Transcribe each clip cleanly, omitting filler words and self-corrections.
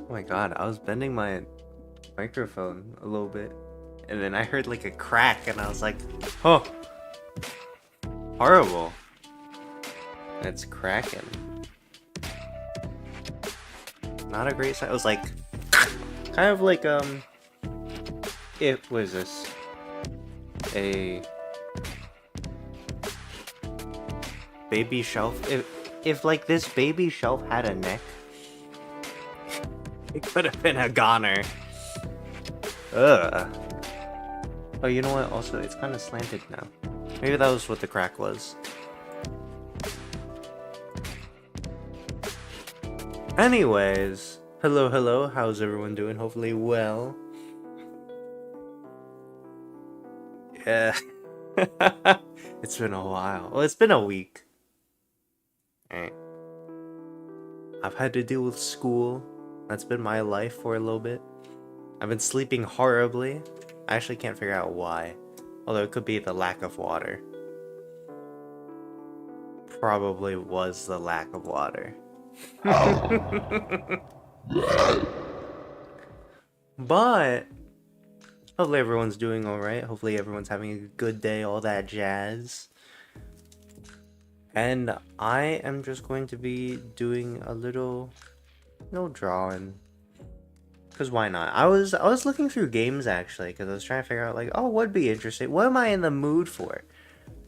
Oh my god, I was bending my microphone a little bit, and then I heard like a crack, and I was like, oh, horrible. It's cracking. Not a great sound. It was like, kind of like, it was this? A baby shelf? If like this baby shelf had a neck, it could have been a goner. Ugh. Oh, you know what? Also, it's kind of slanted now. Maybe that was what the crack was. Anyways, hello, how's everyone doing? Hopefully well. Yeah. It's been a while. Well, it's been a week. Alright. I've had to deal with school. That's been my life for a little bit. I've been sleeping horribly. I actually can't figure out why. Although it could be the lack of water. Probably was the lack of water. But hopefully everyone's doing alright. Hopefully everyone's having a good day, all that jazz. And I am just going to be doing a little drawing. Because why not? I was looking through games actually, because I was trying to figure out like, oh, what'd be interesting? What am I in the mood for?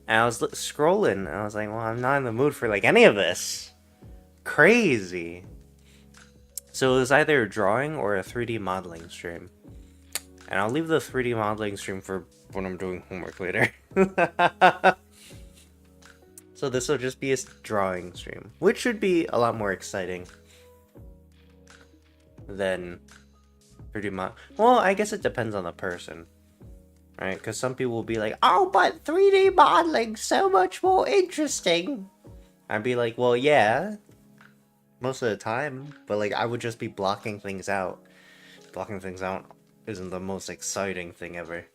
And I was scrolling, and I was like, well, I'm not in the mood for like any of this. Crazy. So it was either a drawing or a 3D modeling stream. And I'll leave the 3D modeling stream for when I'm doing homework later. So this will just be a drawing stream, which should be a lot more exciting than 3D mod. Well, I guess it depends on the person, right? Because some people will be like, "Oh, but 3D modeling's so much more interesting." I'd be like, "Well, yeah, most of the time, but like I would just be blocking things out. Blocking things out isn't the most exciting thing ever."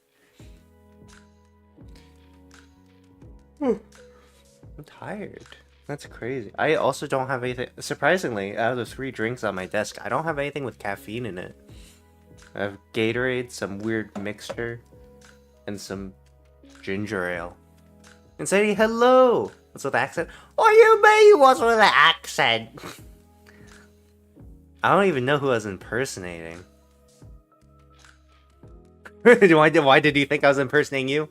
I'm tired. That's crazy. I also don't have anything. Surprisingly, out of the 3 drinks on my desk, I don't have anything with caffeine in it. I have Gatorade, some weird mixture, and some ginger ale. And say hello! What's with the accent? What do you mean, what's with the accent? I don't even know who I was impersonating. Why did you think I was impersonating you?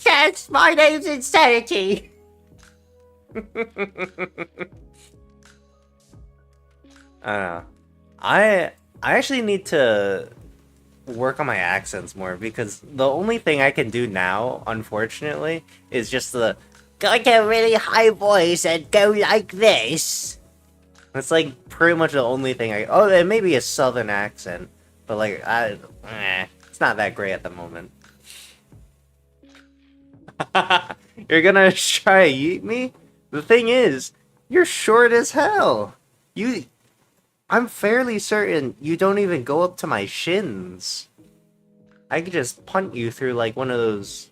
Yes, my name's Insanity! I don't know. I actually need to work on my accents more, because the only thing I can do now, unfortunately, is just the got a really high voice and go like this. That's like pretty much the only thing I. Oh, it may be a southern accent, but like it's not that great at the moment. You're gonna try to eat me? The thing is, you're short as hell. I'm fairly certain you don't even go up to my shins. I could just punt you through like one of those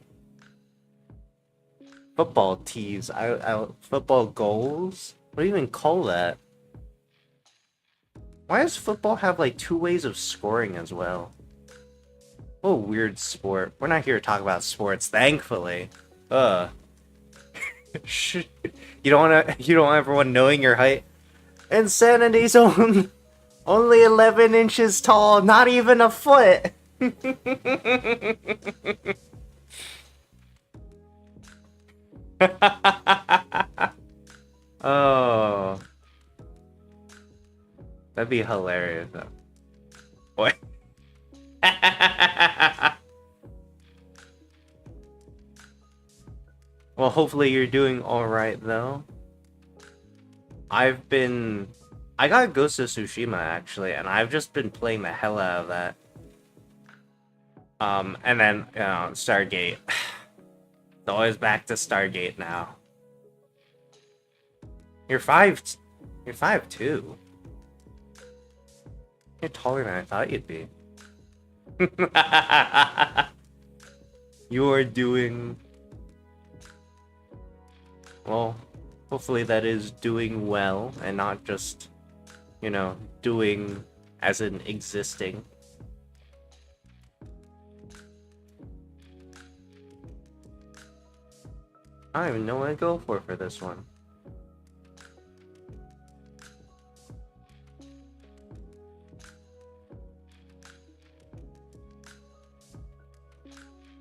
football tees. Football goals? What do you even call that? Why does football have like 2 ways of scoring as well? What a weird sport. We're not here to talk about sports, thankfully. You don't want everyone knowing your height. Insanity's only 11 inches tall, not even a foot. Oh, that'd be hilarious though. What? Well, hopefully you're doing alright though. I got Ghost of Tsushima actually, and I've just been playing the hell out of that. And then, Stargate. It's always back to Stargate now. You're 5'2". You're taller than I thought you'd be. You are doing... Well, hopefully that is doing well, and not just, doing as in existing. I don't even know what to go for this one.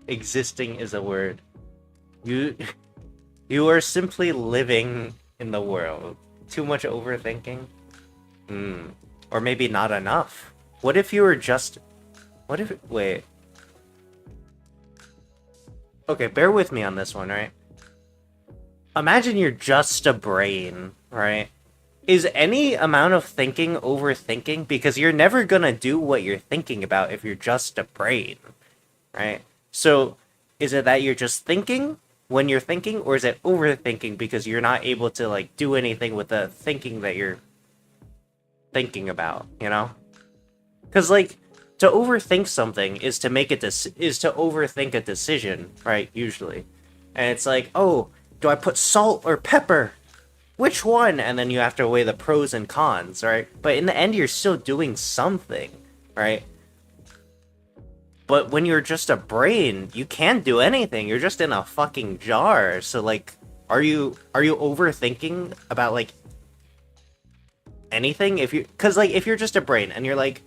Existing is a word. You are simply living in the world. Too much overthinking? Or maybe not enough. What if you were just... What if... Wait. Okay, bear with me on this one, right? Imagine you're just a brain, right? Is any amount of thinking overthinking? Because you're never gonna do what you're thinking about if you're just a brain, right? So, is it that you're just thinking when you're thinking, or is it overthinking because you're not able to, like, do anything with the thinking that you're thinking about, you know? Because, like, to overthink something is to make it is to overthink a decision, right? Usually, and it's like, oh, do I put salt or pepper? Which one? And then you have to weigh the pros and cons, right? But in the end, you're still doing something, right? But when you're just a brain, you can't do anything. You're just in a fucking jar. So, like, are you overthinking about, like, anything? Because, like, if you're just a brain and you're like,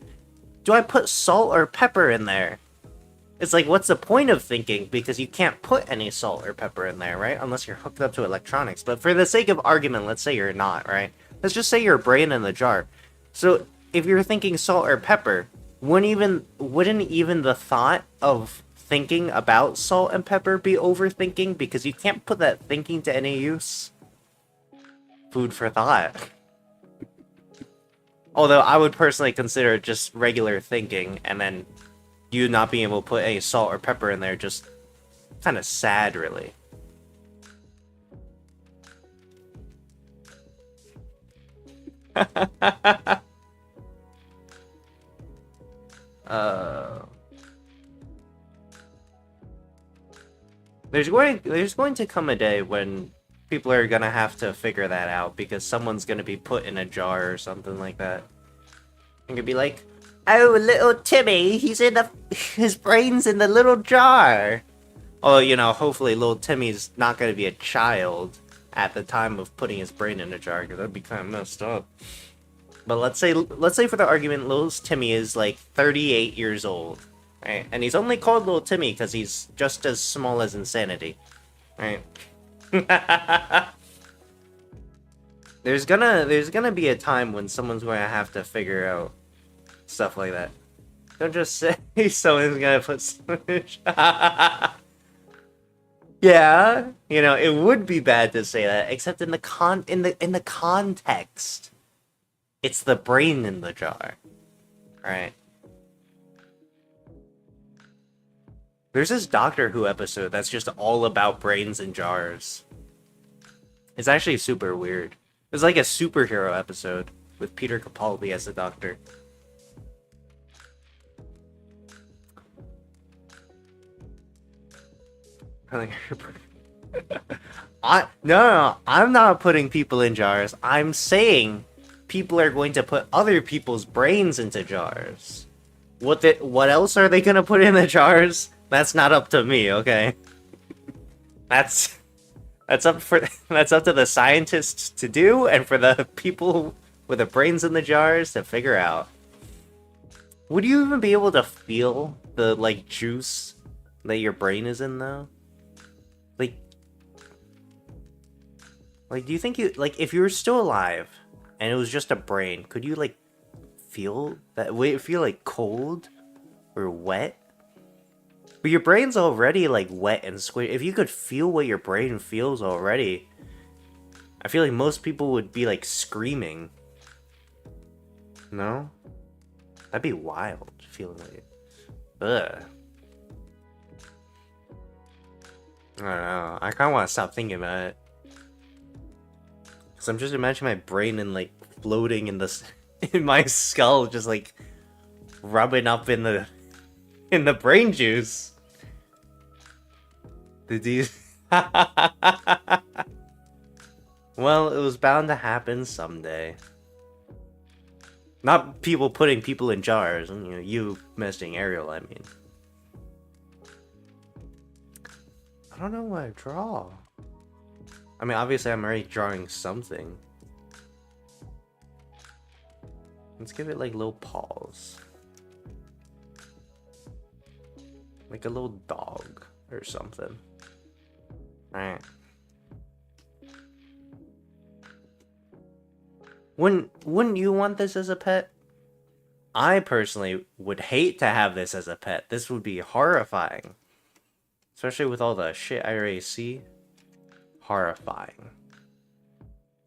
do I put salt or pepper in there? It's like, what's the point of thinking? Because you can't put any salt or pepper in there, right? Unless you're hooked up to electronics. But for the sake of argument, let's say you're not, right? Let's just say you're a brain in the jar. So if you're thinking salt or pepper, wouldn't even the thought of thinking about salt and pepper be overthinking? Because you can't put that thinking to any use. Food for thought. Although I would personally consider it just regular thinking, and then you not being able to put any salt or pepper in there just kind of sad, really. There's going to come a day when people are gonna have to figure that out, because someone's gonna be put in a jar or something like that. And you'd be like, oh, little Timmy, his brain's in the little jar. Oh, you know, hopefully little Timmy's not gonna be a child at the time of putting his brain in a jar, because that'd be kind of messed up. But let's say for the argument, little Timmy is like 38 years old, right? And he's only called little Timmy because he's just as small as insanity, right? There's gonna be a time when someone's going to have to figure out stuff like that. Don't just say someone's gonna put. Yeah, you know, it would be bad to say that, except in the context. It's the brain in the jar, right? There's this Doctor Who episode that's just all about brains in jars. It's actually super weird. It's like a superhero episode with Peter Capaldi as the Doctor. No, I'm not putting people in jars. I'm saying people are going to put other people's brains into jars. What else are they gonna put in the jars? That's not up to me, okay? That's up to the scientists to do, and for the people with the brains in the jars to figure out. Would you even be able to feel the, like, juice that your brain is in, though? Like, do you think if you were still alive and it was just a brain, could you, like, feel that? Would it feel, like, cold or wet? But your brain's already, like, wet and squishy. If you could feel what your brain feels already, I feel like most people would be, like, screaming. No? That'd be wild, feeling like... Ugh. I don't know. I kind of want to stop thinking about it. Because I'm just imagining my brain and, like, floating in my skull, just, like, rubbing up in the brain juice. Did you... Well, it was bound to happen someday. Not people putting people in jars. You know, you missing Ariel, I mean. I don't know what I draw. I mean, obviously I'm already drawing something. Let's give it like little paws. Like a little dog or something. Alright. Wouldn't you want this as a pet? I personally would hate to have this as a pet. This would be horrifying. Especially with all the shit I already see. Horrifying.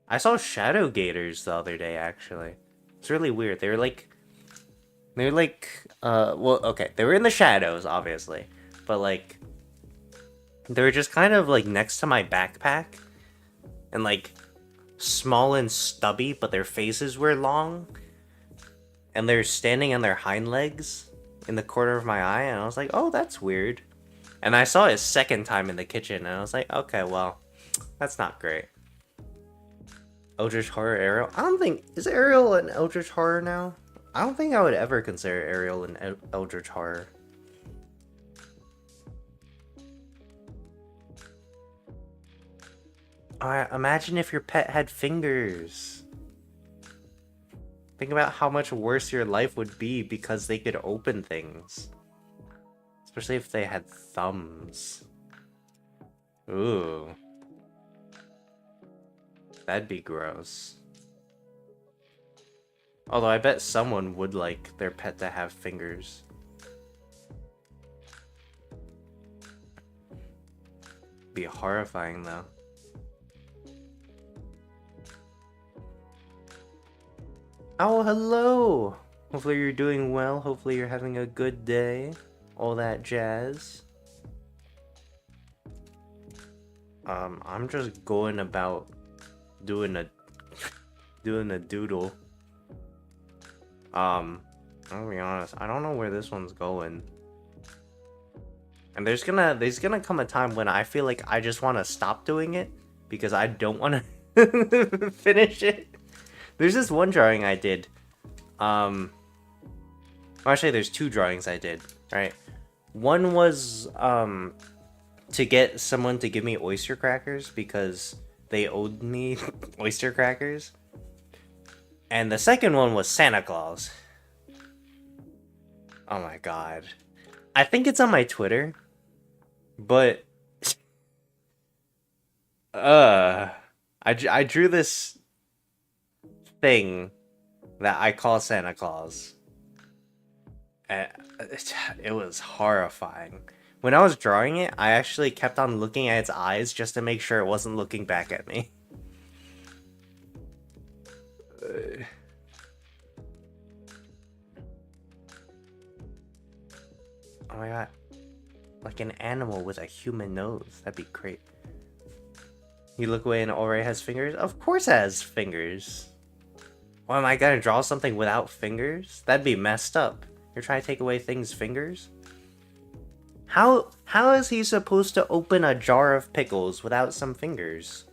I saw shadow gators the other day, actually. It's really weird. They were like, well, okay, they were in the shadows, obviously, but like, they were just kind of like next to my backpack, and like, small and stubby, but their faces were long, and they're standing on their hind legs in the corner of my eye, and I was like, oh, that's weird. And I saw it a second time in the kitchen, and I was like, okay, well, that's not great. Eldritch Horror Ariel? I don't think... Is Ariel an Eldritch Horror now? I don't think I would ever consider Ariel an Eldritch Horror. Imagine if your pet had fingers. Think about how much worse your life would be because they could open things. Especially if they had thumbs. Ooh. That'd be gross. Although I bet someone would like their pet to have fingers. Be horrifying though. Oh, hello! Hopefully you're doing well. Hopefully you're having a good day. All that jazz. I'm just going about doing a doodle. I'll be honest, I don't know where this one's going. And there's gonna come a time when I feel like I just want to stop doing it because I don't want to finish it. There's this one drawing I did. Well, actually, there's two drawings I did, right? One was to get someone to give me oyster crackers because they owed me oyster crackers. And the second one was Santa Claus. Oh my god. I think it's on my Twitter. But I drew this thing that I call Santa Claus. It was horrifying. When I was drawing it, I actually kept on looking at its eyes just to make sure it wasn't looking back at me. Oh my god. Like an animal with a human nose. That'd be great. You look away and it already has fingers? Of course it has fingers. Well, am I gonna draw something without fingers? That'd be messed up. You're trying to take away things' fingers? How is he supposed to open a jar of pickles without some fingers?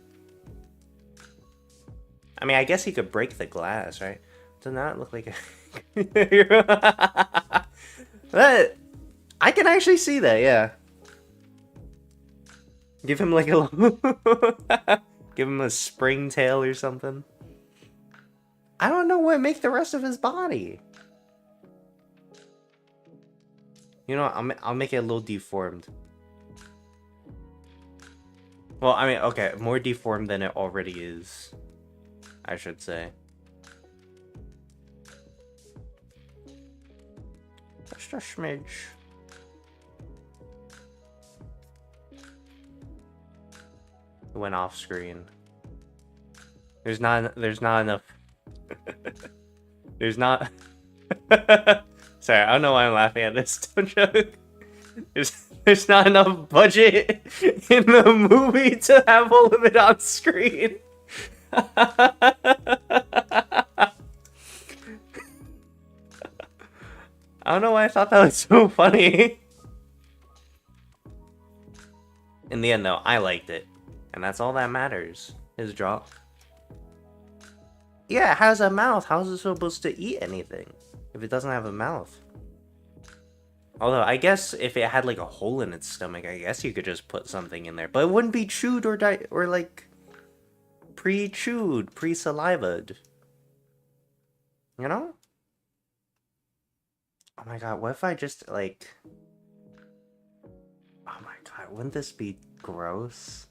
I mean, I guess he could break the glass, right? Does not look like a... But I can actually see that, yeah. Give him like a... Give him a spring tail or something. I don't know what make the rest of his body. You know, I'll make it a little deformed. Well, I mean, okay, more deformed than it already is, I should say. Just a smidge. It went off screen. There's not enough. There's not. Sorry, I don't know why I'm laughing at this. Don't joke. There's not enough budget in the movie to have all of it on screen. I don't know why I thought that was so funny. In the end, though, I liked it. And that's all that matters. His draw. Yeah, it has a mouth. How is it supposed to eat anything if it doesn't have a mouth? Although, I guess if it had like a hole in its stomach, I guess you could just put something in there. But it wouldn't be chewed or like pre-chewed, pre-salivaed. You know? Oh my god, what if I just like... Oh my god, wouldn't this be gross?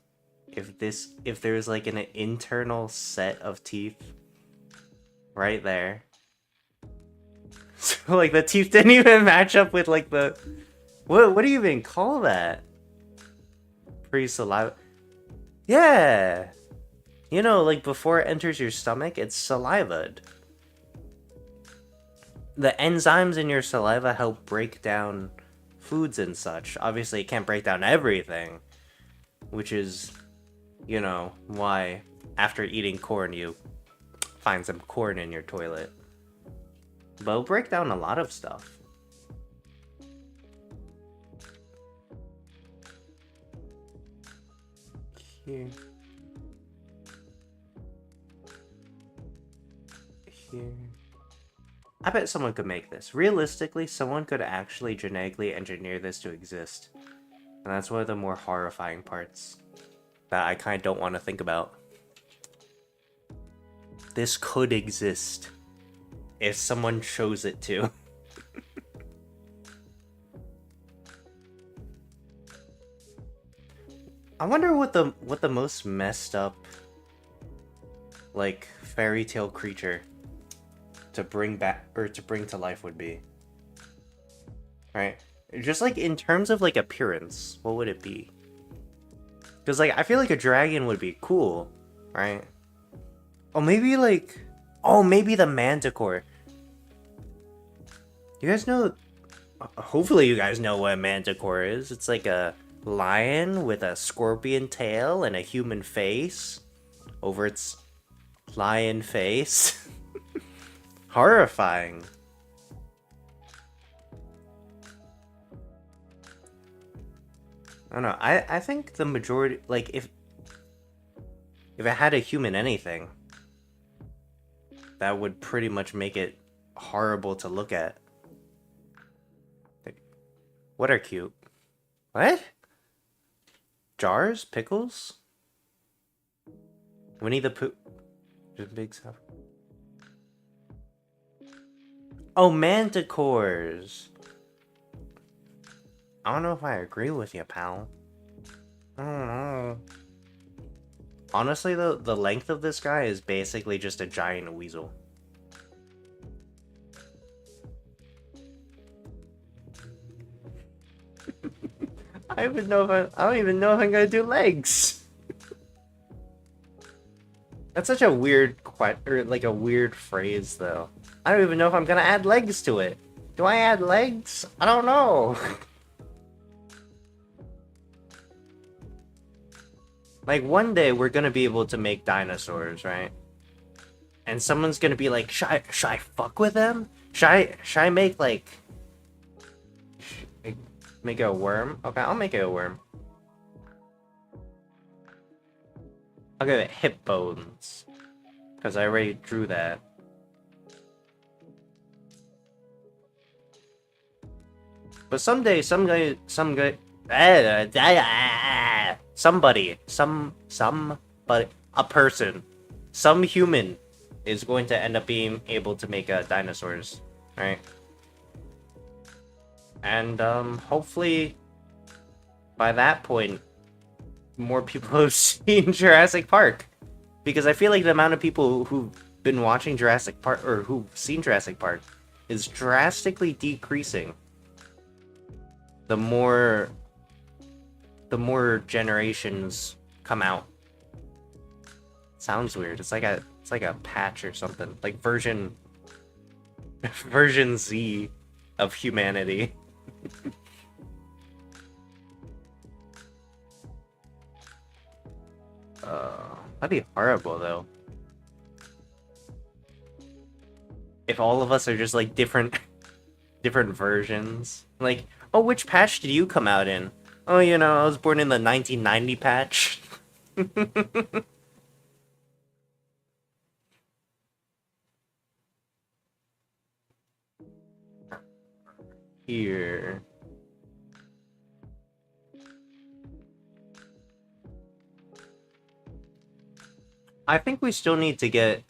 If there's like an internal set of teeth right there. So like the teeth didn't even match up with like the... What do you even call that? Pre-saliva... Yeah! You know, like before it enters your stomach, it's salivaed. The enzymes in your saliva help break down foods and such. Obviously, it can't break down everything, which is, you know, why after eating corn, you find some corn in your toilet. But it'll break down a lot of stuff. Here. Here. I bet someone could make this. Realistically, someone could actually genetically engineer this to exist. And that's one of the more horrifying parts that I kind of don't want to think about. This could exist if someone chose it to. I wonder what the most messed up like fairy tale creature to bring back or to bring to life would be. Right? Just like in terms of like appearance, what would it be? Because like I feel like a dragon would be cool, right? Oh, maybe like... Oh, maybe the manticore. You guys know... Hopefully you guys know what a manticore is. It's like a lion with a scorpion tail and a human face over its lion face. Horrifying. I don't know. I think the majority... Like, if it had a human anything, that would pretty much make it horrible to look at. Like, what are cute? What? Jars? Pickles? Winnie the Pooh. Just big stuff. Oh, manticores. I don't know if I agree with you, pal. I don't know. Honestly, though, the length of this guy is basically just a giant weasel. I don't even know if I'm gonna do legs. That's such a weird a weird phrase, though. I don't even know if I'm gonna add legs to it. Do I add legs? I don't know. Like, one day we're gonna be able to make dinosaurs, right? And someone's gonna be like, should I fuck with them? Should I make, like... Make it a worm? Okay, I'll make it a worm. I'll give it hip bones. Because I already drew that. But someday, somebody, a person, some human is going to end up being able to make dinosaurs, right? And hopefully by that point, more people have seen Jurassic Park, because I feel like the amount of people who've been watching Jurassic Park or who've seen Jurassic Park is drastically decreasing. The more generations come out. Sounds weird. It's like a patch or something. Like version Z of humanity. That'd be horrible though. If all of us are just like different versions. Like, oh, which patch did you come out in? Oh, you know, I was born in the 1990 patch. here. I think we still need to get...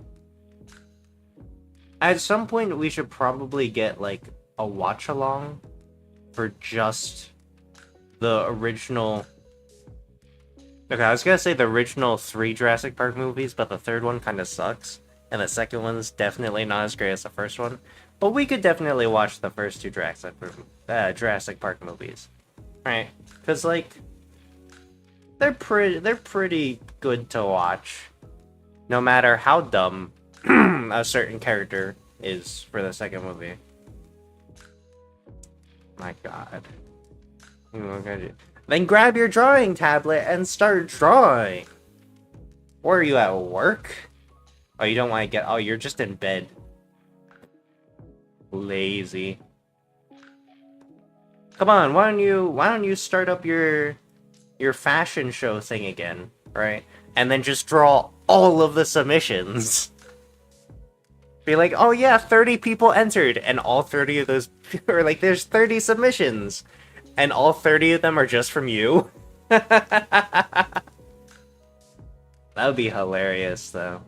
At some point, we should probably get, like, a watch-along for just the original... Okay, I was gonna say the original 3 Jurassic Park movies, but the third one kind of sucks. And the second one's definitely not as great as the first one. But we could definitely watch the first 2 Jurassic Park movies. Right? Because, like, they're pretty good to watch. No matter how dumb a certain character is for the second movie. My god. Then grab your drawing tablet and start drawing. Or are you at work? Oh, you don't want to get... Oh, you're just in bed. Lazy. Come on, why don't you start up your fashion show thing again, right? And then just draw all of the submissions. Be like, oh yeah, 30 people entered, and all 30 of those... Or like, there's 30 submissions, and all 30 of them are just from you. That would be hilarious, though.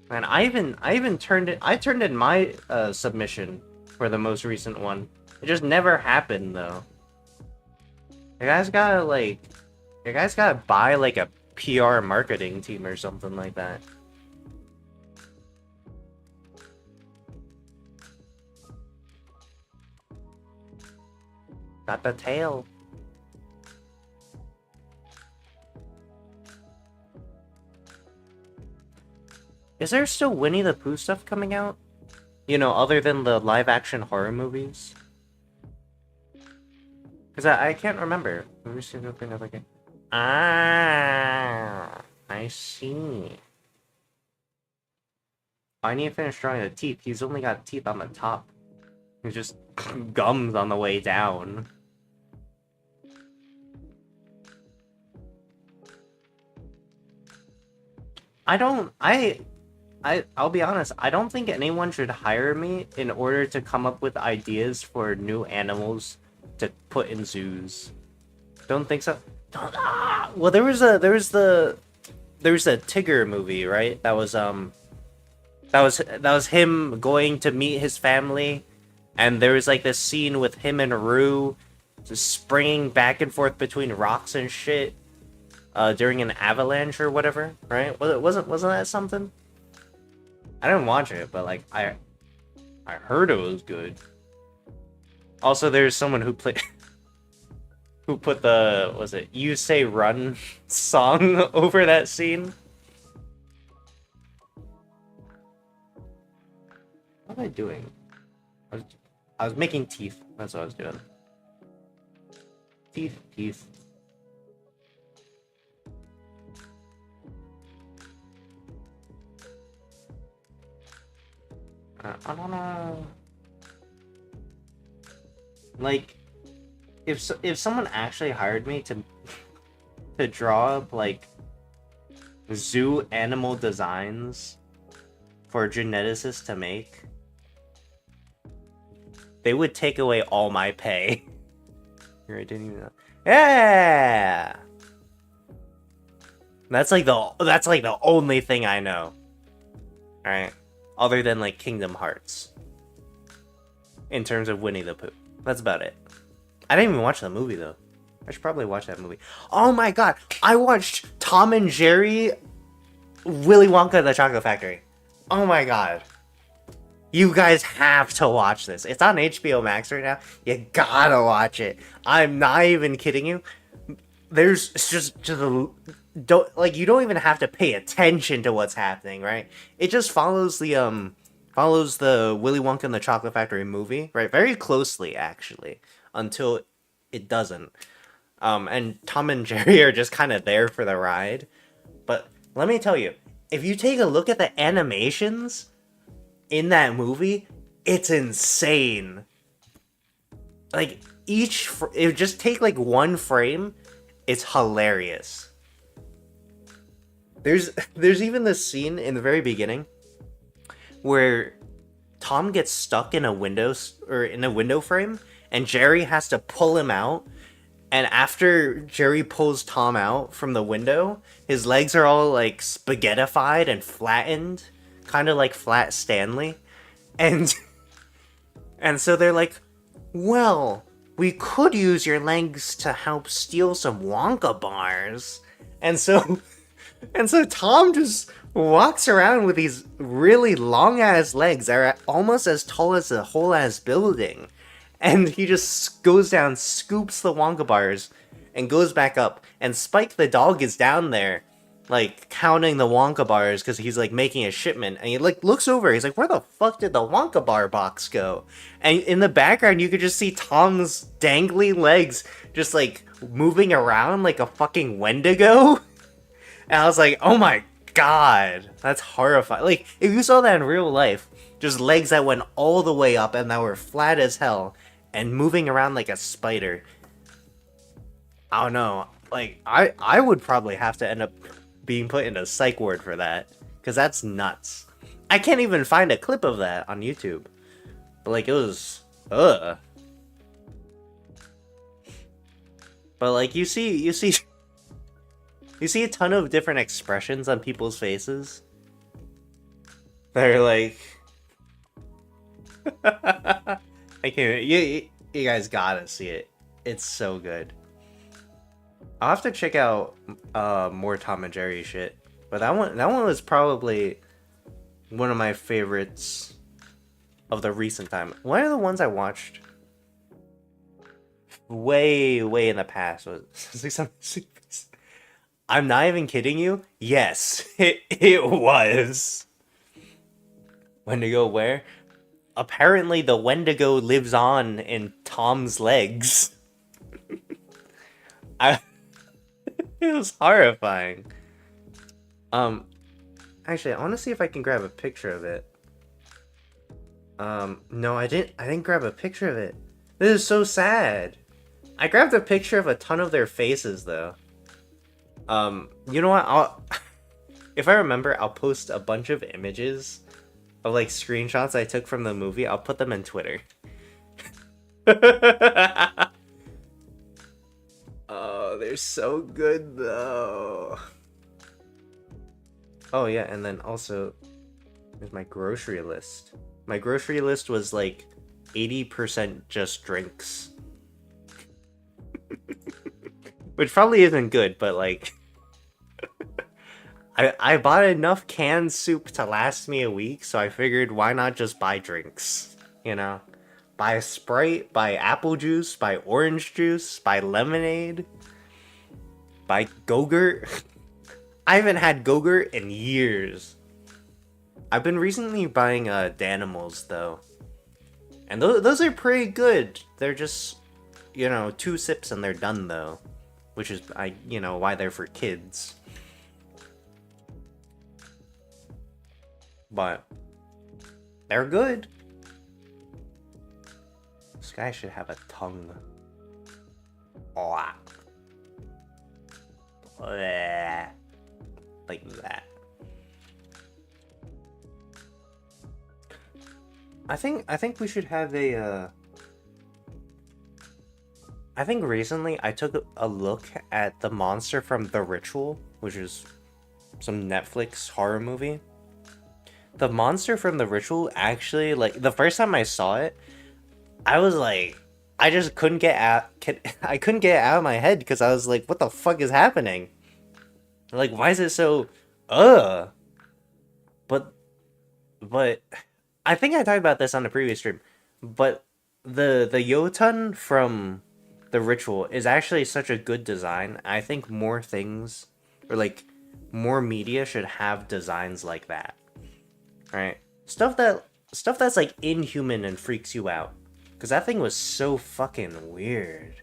Man, I even turned in my submission for the most recent one. It just never happened, though. You guys gotta buy like a PR marketing team or something like that. Got the tail. Is there still Winnie the Pooh stuff coming out? You know, other than the live-action horror movies? Because I can't remember. Let me see if I can again. Ah, I see. I need to finish drawing the teeth. He's only got teeth on the top. He's just gums on the way down. I'll be honest, I don't think anyone should hire me in order to come up with ideas for new animals to put in zoos. Don't think so. Well, there was a Tigger movie, right? That was him going to meet his family, and there was like this scene with him and Rue just springing back and forth between rocks and shit during an avalanche or whatever, right? Wasn't that something? I didn't watch it, but like I heard it was good. Also, there's someone who who put the, was it "You Say Run" song over that scene. What am I doing? I was making teeth. That's what I was doing. Teeth. I don't know. Like, if someone actually hired me to draw up like zoo animal designs for geneticists to make, they would take away all my pay. Here, I didn't even know. Yeah. That's like the only thing I know. All right. Other than, like, Kingdom Hearts. In terms of Winnie the Pooh. That's about it. I didn't even watch the movie, though. I should probably watch that movie. Oh my god! I watched Tom and Jerry... Willy Wonka and the Chocolate Factory. Oh my god. You guys have to watch this. It's on HBO Max right now. You gotta watch it. I'm not even kidding you. There's just don't, like, you don't even have to pay attention to what's happening, right? It just follows the Willy Wonka and the Chocolate Factory movie, right? Very closely, actually, until it doesn't. And Tom and Jerry are just kind of there for the ride. But let me tell you, if you take a look at the animations in that movie, it's insane. Like, it just take like one frame, it's hilarious. There's even this scene in the very beginning where Tom gets stuck in a window frame, and Jerry has to pull him out. And after Jerry pulls Tom out from the window, his legs are all like spaghettified and flattened, kind of like Flat Stanley. And and so they're like, "Well, we could use your legs to help steal some Wonka bars." And so and so Tom just walks around with these really long ass legs that are almost as tall as a whole ass building. And he just goes down, scoops the Wonka bars, and goes back up. And Spike the dog is down there, like counting the Wonka bars because he's like making a shipment. And he like looks over, he's like, "Where the fuck did the Wonka bar box go?" And in the background, you could just see Tom's dangly legs just like moving around like a fucking Wendigo. And I was like, oh my god, that's horrifying. Like, if you saw that in real life, just legs that went all the way up and that were flat as hell and moving around like a spider. I don't know. Like, I would probably have to end up being put in a psych ward for that. Because that's nuts. I can't even find a clip of that on YouTube. But, like, it was... Ugh. But, like, you see a ton of different expressions on people's faces. They're like... I can't... You guys gotta see it. It's so good. I'll have to check out more Tom and Jerry shit. But that one was probably one of my favorites of the recent time. One of the ones I watched way in the past was 666. I'm not even kidding you. Yes, it was. Wendigo where? Apparently the Wendigo lives on in Tom's legs. It was horrifying. Actually, I want to see if I can grab a picture of it. No, I didn't grab a picture of it. This is so sad. I grabbed a picture of a ton of their faces though. You know what? If I remember, I'll post a bunch of images of like screenshots I took from the movie. I'll put them in Twitter. Oh, they're so good though. Oh yeah, and then also there's my grocery list. My grocery list was like 80% just drinks. Which probably isn't good, but like I bought enough canned soup to last me a week, so I figured why not just buy drinks, you know? Buy Sprite, buy apple juice, buy orange juice, buy lemonade, buy Go-Gurt. I haven't had Go-Gurt in years. I've been recently buying Danimals though. And those are pretty good. They're just, you know, 2 sips and they're done though. Which is, why they're for kids. But they're good. This guy should have a tongue. Like that. I think we should have a I think recently I took a look at the monster from The Ritual, which is some Netflix horror movie. The monster from The Ritual actually, like, the first time I saw it, I was like, I just couldn't get I couldn't get it out of my head because I was like, what the fuck is happening? Like, why is it so, But I think I talked about this on the previous stream, but the Jotun from The Ritual is actually such a good design. I think more things, or like, more media should have designs like that. Right? Stuff that's like inhuman and freaks you out. Because that thing was so fucking weird.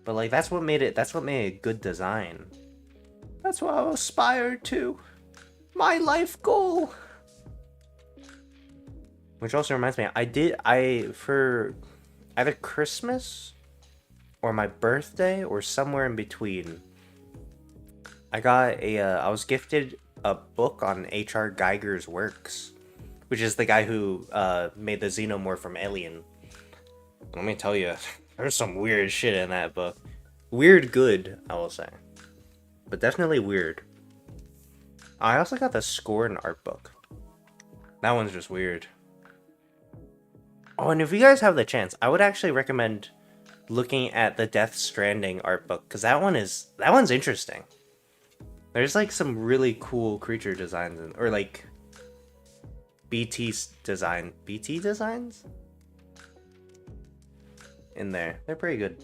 But like, that's what made it a good design. That's what I aspired to. My life goal. Which also reminds me, for either Christmas or my birthday or somewhere in between, I was gifted a book on H.R. Geiger's works, which is the guy who made the xenomorph from Alien. Let me tell you, there's some weird shit in that book. Weird good, I will say. But definitely weird. I also got the Scorn art book. That one's just weird. Oh, and if you guys have the chance, I would actually recommend looking at the Death Stranding art book, because that one's interesting. There's like some really cool creature designs or like BT designs in there. They're pretty good.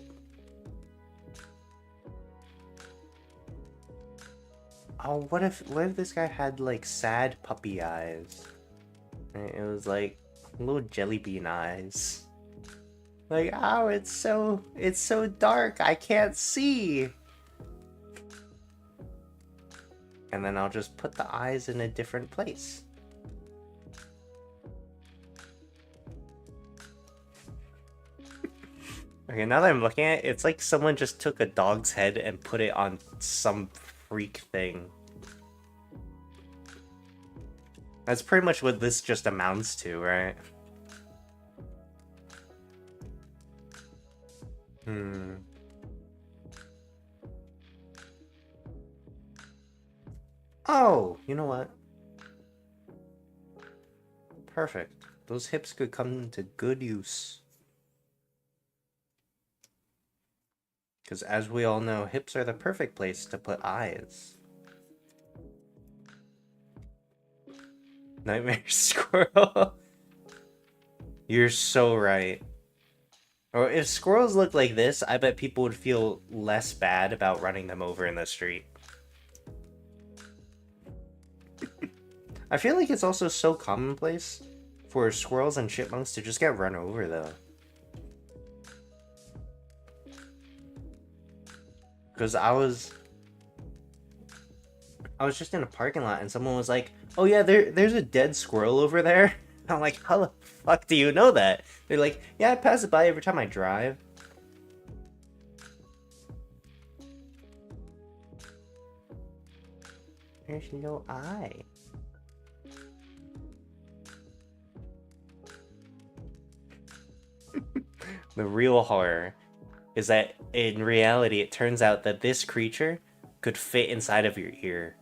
Oh, what if this guy had like sad puppy eyes? It was like little jelly bean eyes. Like, oh, it's so dark, I can't see. And then I'll just put the eyes in a different place. Okay, now that I'm looking at it, it's like someone just took a dog's head and put it on some freak thing. That's pretty much what this just amounts to, right? Oh, you know what? Perfect. Those hips could come to good use. Because as we all know, hips are the perfect place to put eyes. Nightmare squirrel. You're so right. Or if squirrels looked like this, I bet people would feel less bad about running them over in the street. I feel like it's also so commonplace for squirrels and chipmunks to just get run over, though. Because I was just in a parking lot and someone was like, oh yeah, there's a dead squirrel over there. I'm like, how the fuck do you know that? They're like, yeah, I pass it by every time I drive. There's no eye. The real horror is that in reality, it turns out that this creature could fit inside of your ear.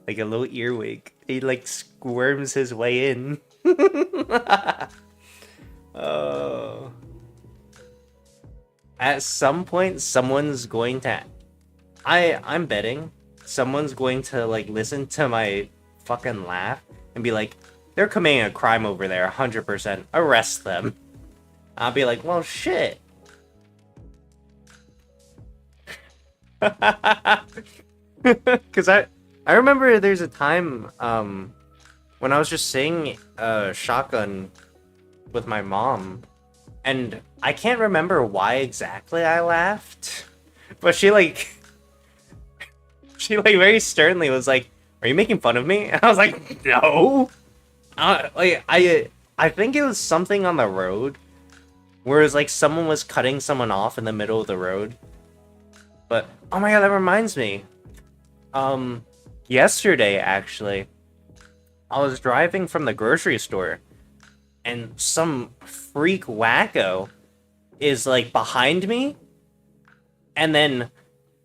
Like a little earwig. He like squirms his way in. Oh. At some point, someone's going to... I'm betting someone's going to like listen to my fucking laugh and be like, they're committing a crime over there, 100%. Arrest them. I'll be like, well, shit. Because I remember there's a time when I was just singing Shotgun with my mom, and I can't remember why exactly I laughed, but she very sternly was like, "Are you making fun of me?" And I was like, "No." I think it was something on the road, where it was like someone was cutting someone off in the middle of the road. But oh my god, that reminds me. Yesterday actually, I was driving from the grocery store, and some freak wacko is like behind me, and then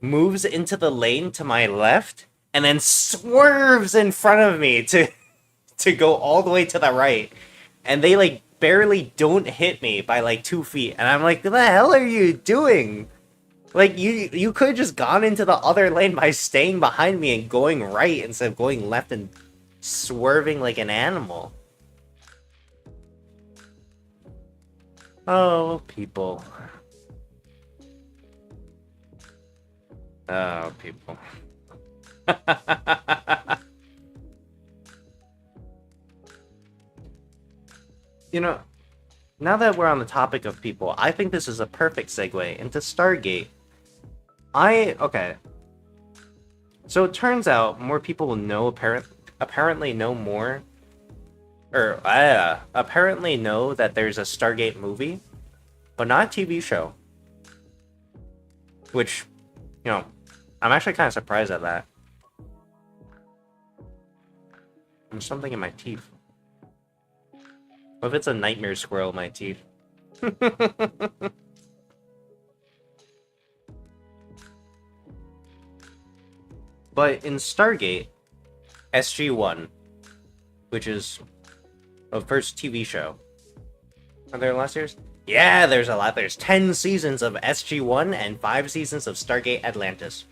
moves into the lane to my left, and then swerves in front of me to go all the way to the right, and they like barely don't hit me by like 2 feet, and I'm like, what the hell are you doing? Like, you could have just gone into the other lane by staying behind me and going right instead of going left and swerving like an animal. Oh, people. Oh, people. You know, now that we're on the topic of people, I think this is a perfect segue into Stargate. Okay. So it turns out more people will know apparently know more, or apparently know that there's a Stargate movie, but not a TV show. Which, you know, I'm actually kind of surprised at that. There's something in my teeth. What if it's a nightmare squirrel in my teeth? But in Stargate, SG-1, which is the first TV show. Are there last years? Yeah, there's a lot. There's 10 seasons of SG-1 and 5 seasons of Stargate Atlantis.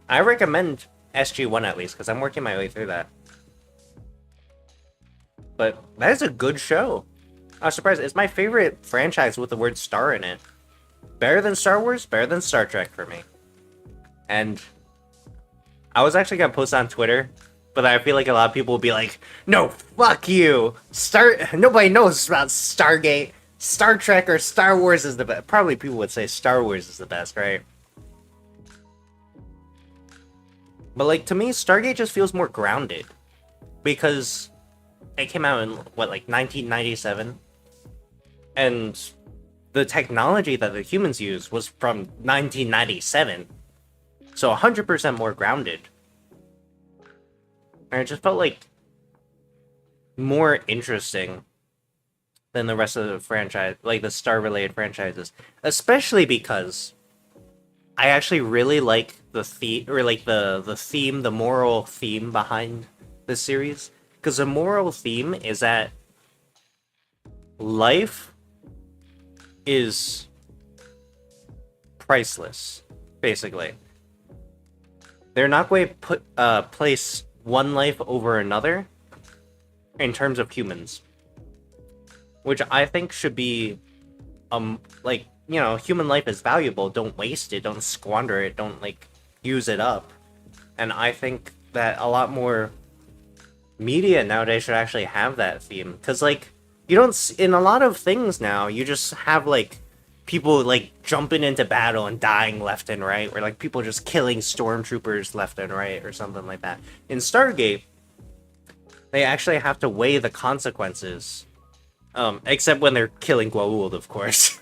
I recommend SG-1 at least, because I'm working my way through that. But that is a good show. I was surprised. It's my favorite franchise with the word star in it. Better than Star Wars, better than Star Trek for me. And I was actually going to post on Twitter, but I feel like a lot of people will be like, no, fuck you. Nobody knows about Stargate. Star Trek or Star Wars is the best. Probably people would say Star Wars is the best, right? But like, to me, Stargate just feels more grounded. Because it came out in, what, like 1997? And the technology that the humans used was from 1997. So 100% more grounded. And it just felt like more interesting than the rest of the franchise, like the star-related franchises. Especially because I actually really like the theme, or like the theme, the moral theme behind the series. Because the moral theme is that life is priceless, basically. They're not going to place one life over another in terms of humans, which I think should be, like, you know, human life is valuable. Don't waste it. Don't squander it. Don't, like, use it up. And I think that a lot more media nowadays should actually have that theme. Because, like, you don't... In a lot of things now, you just have, like, people, like, jumping into battle and dying left and right. Or, like, people just killing stormtroopers left and right or something like that. In Stargate, they actually have to weigh the consequences. Except when they're killing Goa'uld, of course.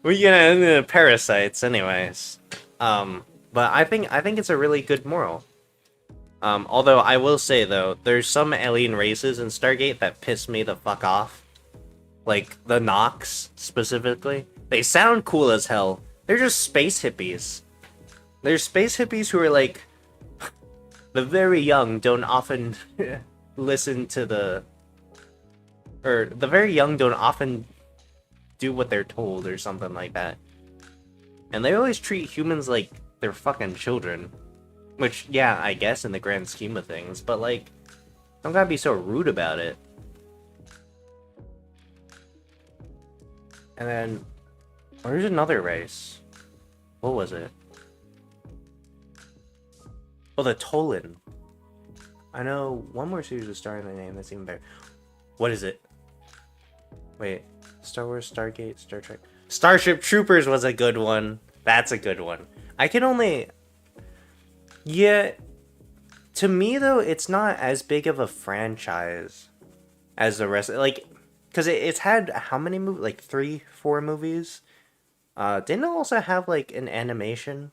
Well, yeah, parasites, anyways. But I think it's a really good moral. Although I will say though, there's some alien races in Stargate that piss me the fuck off. Like the Nox specifically. They sound cool as hell. They're just space hippies. They're space hippies who are like, the very young don't often listen to the very young don't often do what they're told or something like that. And they always treat humans like they're fucking children. Which, yeah, I guess in the grand scheme of things, but like, don't gotta be so rude about it. And then, there's another race. What was it? Oh, the Tolan. I know one more series with star in the name that's even better. What is it? Wait, Star Wars, Stargate, Star Trek. Starship Troopers was a good one. That's a good one. I can only... Yeah, to me though, it's not as big of a franchise as the rest. Like, because it's had how many movies? Like 3-4 movies? Didn't it also have like an animation?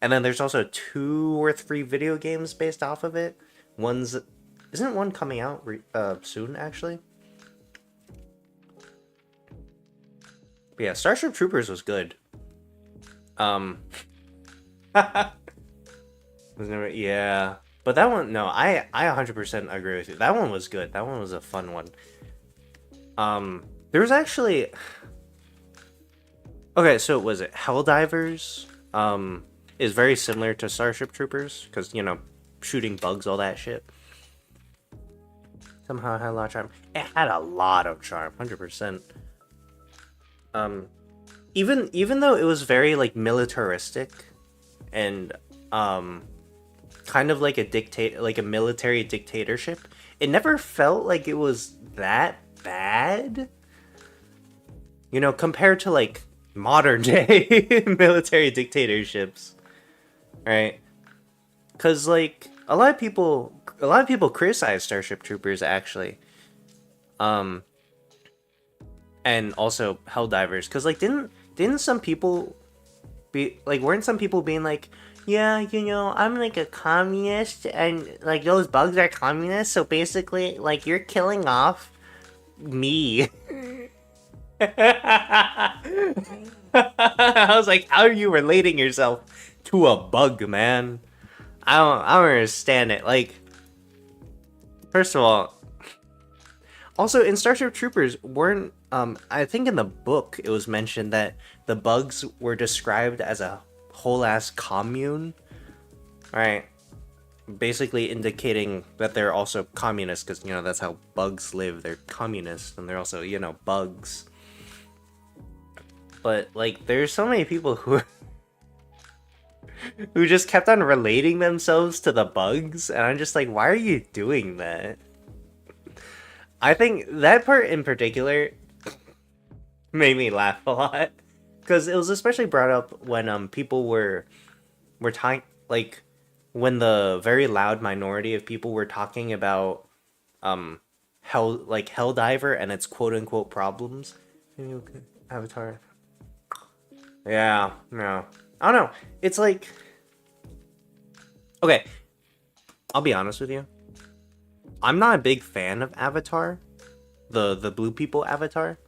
And then there's also 2 or 3 video games based off of it. Isn't one coming out soon, actually? But yeah, Starship Troopers was good. Yeah. But that one, no, I 100% agree with you. That one was good. That one was a fun one. There was actually... Okay, so was it Helldivers? Is very similar to Starship Troopers. Because, you know, shooting bugs, all that shit. Somehow it had a lot of charm. It had a lot of charm, 100%. Even though it was very, like, militaristic. And, kind of like a military dictatorship. It never felt like it was that bad. You know, compared to like modern day military dictatorships. Right? Cause like a lot of people criticize Starship Troopers actually. And also Helldivers. Cause like didn't some people weren't some people being like, yeah, I'm like a communist, and like those bugs are communists, so basically, like, you're killing off me. I was like, how are you relating yourself to a bug, man? I don't understand it. Like, first of all, also in Starship Troopers, weren't I think in the book it was mentioned that the bugs were described as a whole ass commune, right? Basically indicating that they're also communists, because that's how bugs live. They're communists, and they're also bugs. But like, there's so many people who who just kept on relating themselves to the bugs, and I'm just like, why are you doing that? I think that part in particular made me laugh a lot, because it was especially brought up when people were talking, like, when the very loud minority of people were talking about Helldiver and its quote unquote problems. Avatar. Yeah, no. I don't know. It's like, okay, I'll be honest with you. I'm not a big fan of Avatar, the blue people Avatar.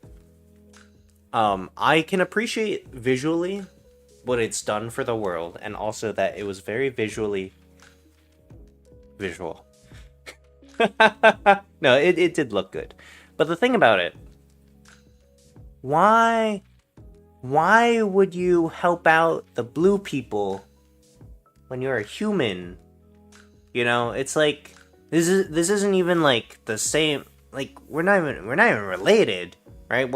I can appreciate visually what it's done for the world, and also that it was very visual. No, it did look good. But the thing about it, why would you help out the blue people when you're a human? It's like, this isn't even like the same, like, we're not even related, right?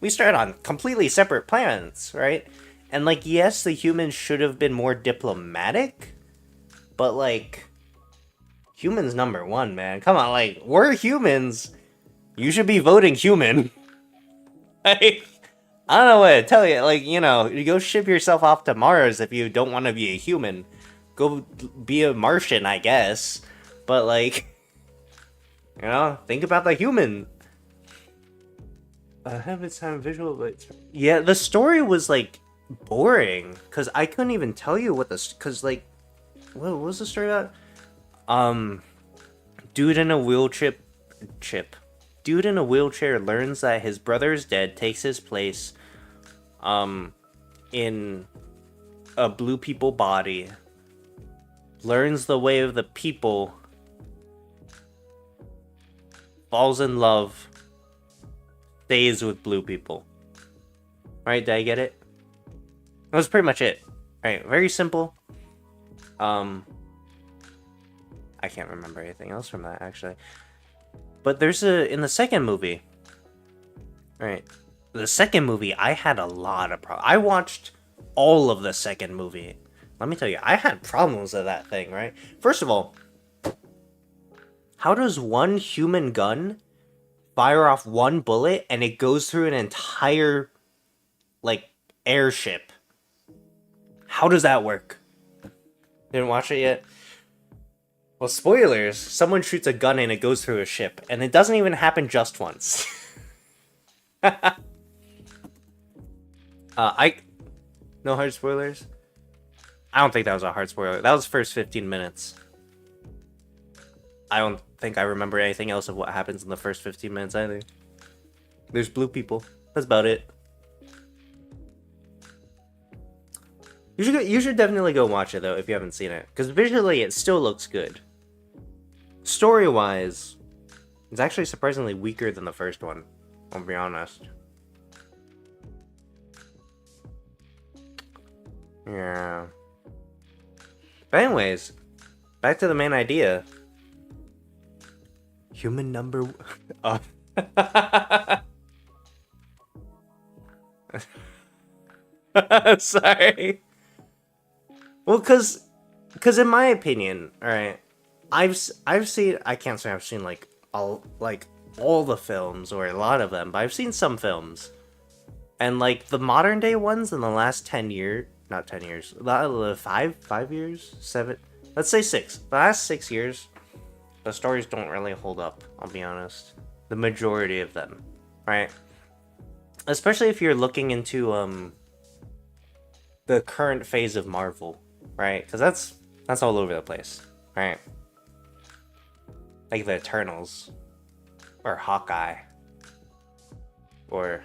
We started on completely separate planets, right? And like, yes, the humans should have been more diplomatic, but like, humans number one, man. Come on, like, we're humans. You should be voting human. Like, I don't know what to tell you. Like, you go ship yourself off to Mars if you don't want to be a human. Go be a Martian, I guess. But like, think about the human. I have its time visual, but yeah, the story was like boring, because I couldn't even tell you what because like, what was the story about? Dude in a wheelchair learns that his brother is dead, takes his place in a blue people body, learns the way of the people, falls in love, stays with blue people. Right, did I get it? That was pretty much it. Right, very simple. I can't remember anything else from that, actually. But there's in the second movie, right? The second movie, I had a lot of problems. I watched all of the second movie. Let me tell you, I had problems with that thing, right? First of all, how does one human gun fire off one bullet and it goes through an entire, like, airship? How does that work? Didn't watch it yet? Well, spoilers, someone shoots a gun and it goes through a ship, and it doesn't even happen just once. No hard spoilers? I don't think that was a hard spoiler. That was the first 15 minutes. I don't think I remember anything else of what happens in the first 15 minutes either. There's blue people. That's about it. You should definitely go watch it, though, if you haven't seen it. Because visually, it still looks good. Story-wise, it's actually surprisingly weaker than the first one. I'll be honest. Yeah. But anyways, back to the main idea. Human number... Oh. Sorry. Well, cause in my opinion, alright, I've seen, I can't say I've seen like all the films or a lot of them, but I've seen some films. And like the modern day ones in the last 10 years, not 10 years, 5 years, 7, let's say 6. The last 6 years, the stories don't really hold up, I'll be honest. The majority of them, right? Especially if you're looking into the current phase of Marvel, right? Because that's all over the place, right? Like the Eternals, or Hawkeye, or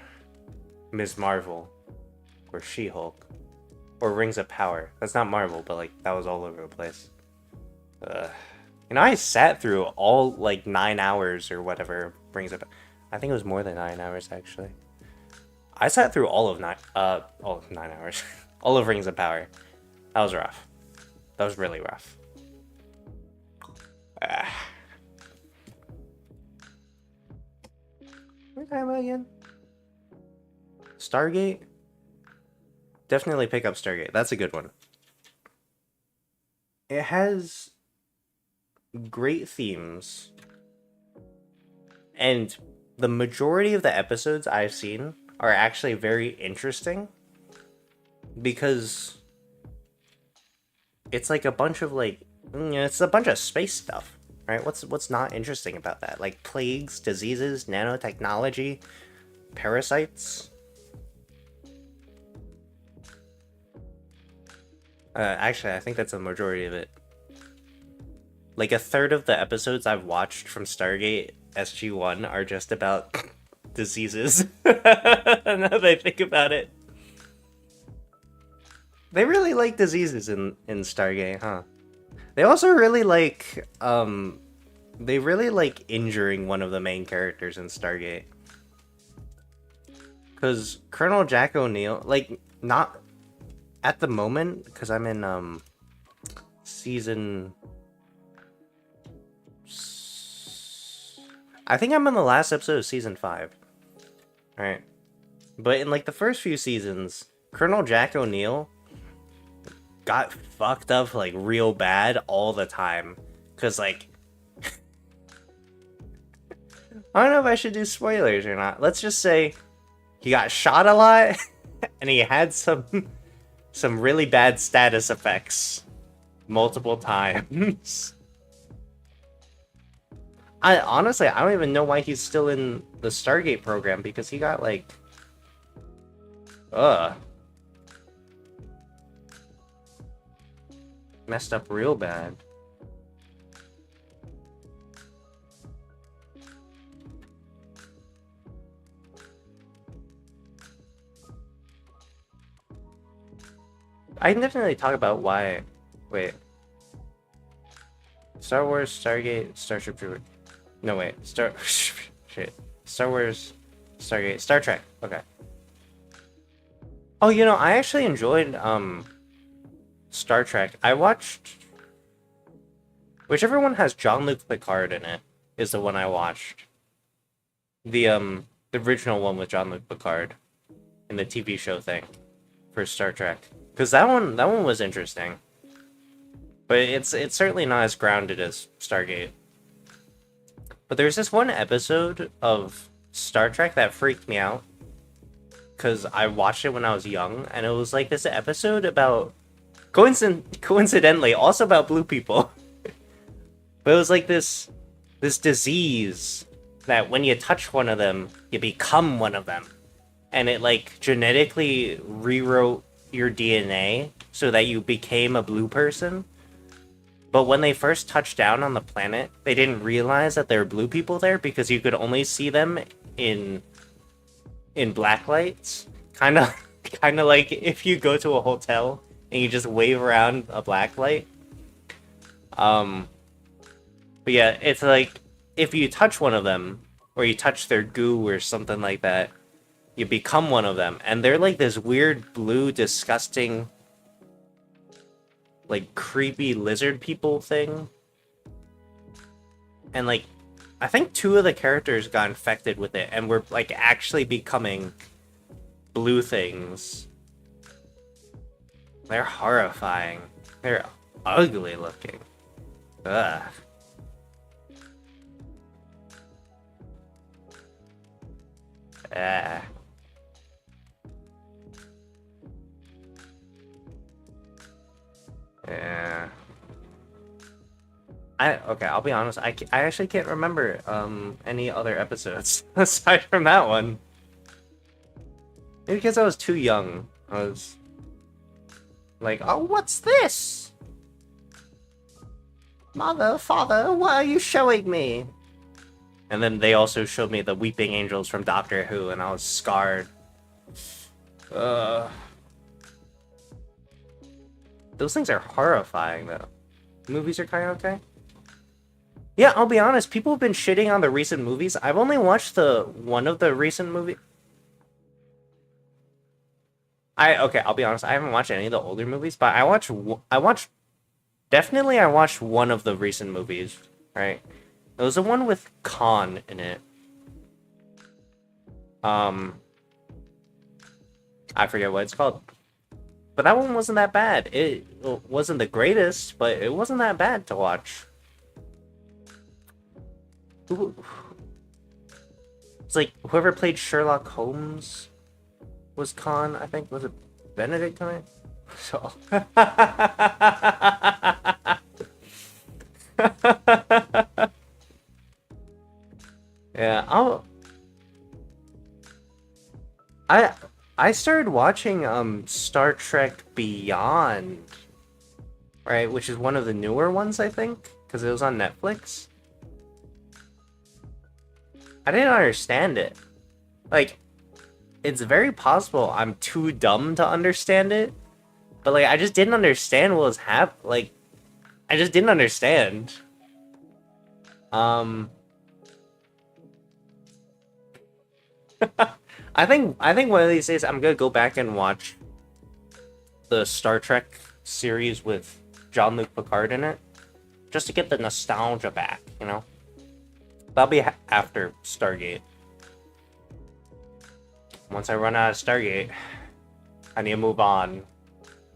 Ms. Marvel, or She-Hulk, or Rings of Power. That's not Marvel, but like that was all over the place. I sat through all like 9 hours or whatever Rings of. I think it was more than 9 hours actually. I sat through all of 9 hours, all of Rings of Power. That was rough. That was really rough. What are we talking about again? Stargate? Definitely pick up Stargate. That's a good one. It has great themes. And the majority of the episodes I've seen are actually very interesting. Because it's like a bunch of it's a bunch of space stuff, right? What's not interesting about that? Like plagues, diseases, nanotechnology, parasites. Actually, I think that's a majority of it. Like a third of the episodes I've watched from Stargate SG-1 are just about diseases. Now that I think about it. They really like diseases in Stargate, huh? They also really like, they really like injuring one of the main characters in Stargate. Because Colonel Jack O'Neill, like, not at the moment, because I'm in, season... I think I'm in the last episode of season 5. Alright. But in, like, the first few seasons, Colonel Jack O'Neill got fucked up, like, real bad all the time. Because, like... I don't know if I should do spoilers or not. Let's just say he got shot a lot, and he had some really bad status effects multiple times. I honestly, I don't even know why he's still in the Stargate program, because he got like messed up real bad. I can definitely talk about why. Wait. Star Wars, Stargate, Starship Trooper. No, wait. Shit. Star Wars, Stargate, Star Trek. Okay. Oh, I actually enjoyed, Star Trek. I watched... Whichever one has Jean-Luc Picard in it is the one I watched. The original one with Jean-Luc Picard in the TV show thing for Star Trek. Because that one was interesting. But it's certainly not as grounded as Stargate. But there's this one episode of Star Trek that freaked me out. Because I watched it when I was young. And it was like this episode about... Coincidentally, also about blue people. But it was like this disease that when you touch one of them, you become one of them. And it like genetically rewrote your DNA so that you became a blue person. But when they first touched down on the planet, they didn't realize that there were blue people there because you could only see them in black lights. Kind of like if you go to a hotel and you just wave around a black light. But yeah, it's like if you touch one of them or you touch their goo or something like that, you become one of them. And they're like this weird blue disgusting like creepy lizard people thing. And like I think 2 of the characters got infected with it and were like actually becoming blue things. They're horrifying. They're ugly looking. Ugh. Yeah. I'll be honest. I actually can't remember any other episodes aside from that one. Maybe because I was too young. Like, oh, what's this? Mother, father, what are you showing me? And then they also showed me the weeping angels from Doctor Who, and I was scarred. Those things are horrifying, though. Movies are kind of okay. Yeah, I'll be honest. People have been shitting on the recent movies. I've only watched one of the recent movies. Okay, I'll be honest. I haven't watched any of the older movies, but I watched one of the recent movies. Right, it was the one with Khan in it. I forget what it's called. But that one wasn't that bad. It wasn't the greatest, but it wasn't that bad to watch. It's like whoever played Sherlock Holmes was Khan, I think. Was it Benedict Cumberbatch? So. Yeah, I started watching Star Trek Beyond, right, which is one of the newer ones, I think, because it was on Netflix. I didn't understand it. Like, it's very possible I'm too dumb to understand it, but like I just didn't understand what was like I just didn't understand. I think one of these days I'm gonna go back and watch the Star Trek series with Jean-Luc Picard in it, just to get the nostalgia back, you know? That'll be after Stargate. Once I run out of Stargate, I need to move on.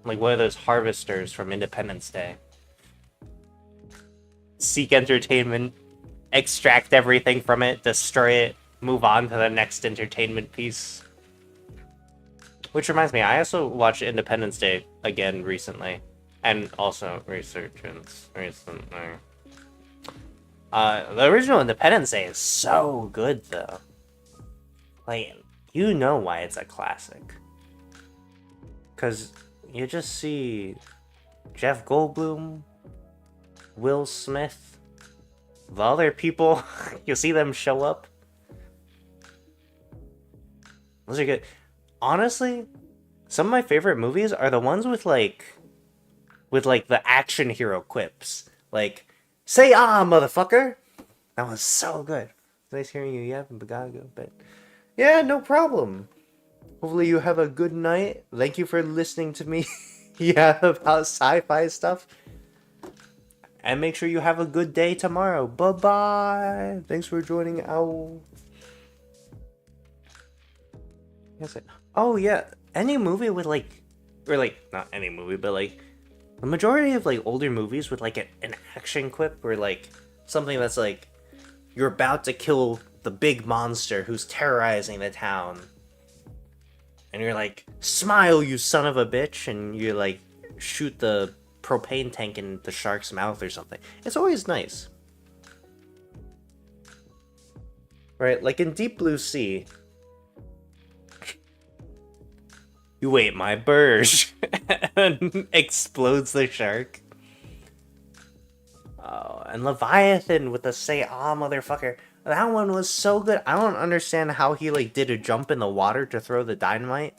Like one of those harvesters from Independence Day. Seek entertainment, extract everything from it, destroy it, move on to the next entertainment piece. Which reminds me, I also watched Independence Day again recently. And also Resurgence recently. The original Independence Day is so good, though. Like, you know why it's a classic. Because you just see Jeff Goldblum, Will Smith, the other people, you see them show up. Those are good. Honestly, some of my favorite movies are the ones with the action hero quips. Like, say ah, motherfucker! That was so good. It's nice hearing you yap and Bagago, but yeah, no problem. Hopefully you have a good night. Thank you for listening to me yap about sci-fi stuff. And make sure you have a good day tomorrow. Bye-bye. Thanks for joining Owl. Oh yeah, any movie with not any movie, but like the majority of like older movies with like an action quip or like something that's like you're about to kill the big monster who's terrorizing the town. And you're like, smile, you son of a bitch, and you like shoot the propane tank in the shark's mouth or something. It's always nice. Right? Like in Deep Blue Sea. You ate my bird. And explodes the shark. Oh, and Leviathan with the say ah motherfucker. That one was so good. I don't understand how he like did a jump in the water to throw the dynamite.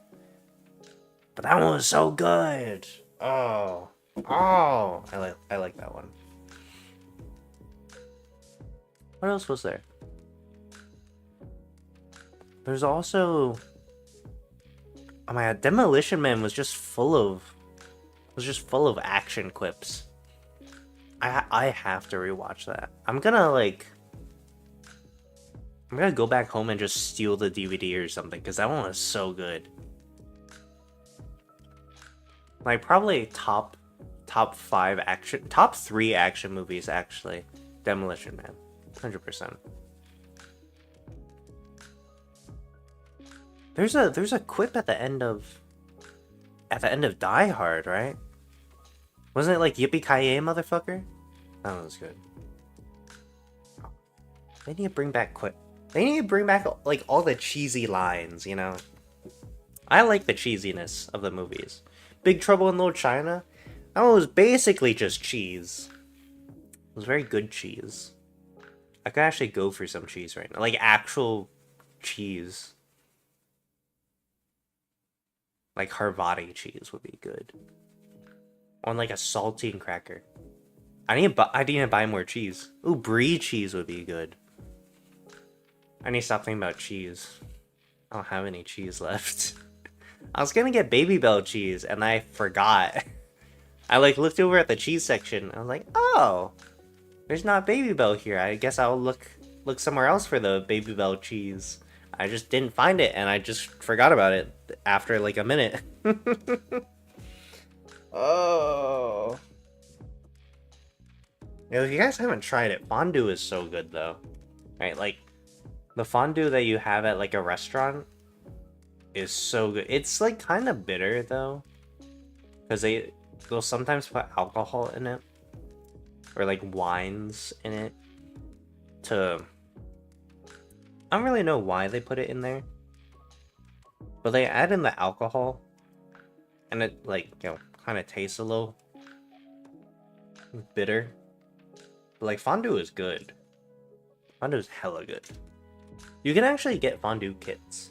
But that one was so good. Oh. Oh. I like that one. What else was there? There's also, oh my god, Demolition Man was just full of action quips. I have to rewatch that. I'm gonna go back home and just steal the DVD or something, because that one was so good. Like probably top 5 action, top 3 action movies actually. Demolition Man, 100%. There's a quip at the end of Die Hard, right? Wasn't it like yippee-ki-yay, motherfucker? That one was good. They need to bring back quip. They need to bring back like all the cheesy lines, you know? I like the cheesiness of the movies. Big Trouble in Little China. That one was basically just cheese. It was very good cheese. I could actually go for some cheese right now. Like actual cheese. Like Harvati cheese would be good. On like a saltine cracker. I need to buy more cheese. Ooh, brie cheese would be good. I need to stop thinking about cheese. I don't have any cheese left. I was gonna get Baby Bell cheese and I forgot. I like looked over at the cheese section and I was like, oh, there's not Baby Bell here. I guess I'll look somewhere else for the Baby Bell cheese. I just didn't find it and I just forgot about it after like a minute. Oh. If you guys haven't tried it, fondue is so good though. Right, like the fondue that you have at like a restaurant is so good. It's like kind of bitter though, because they'll sometimes put alcohol in it or like wines in it to. I don't really know why they put it in there, but they add in the alcohol, and it like kind of tastes a little bitter. But like fondue is good. Fondue is hella good. You can actually get fondue kits.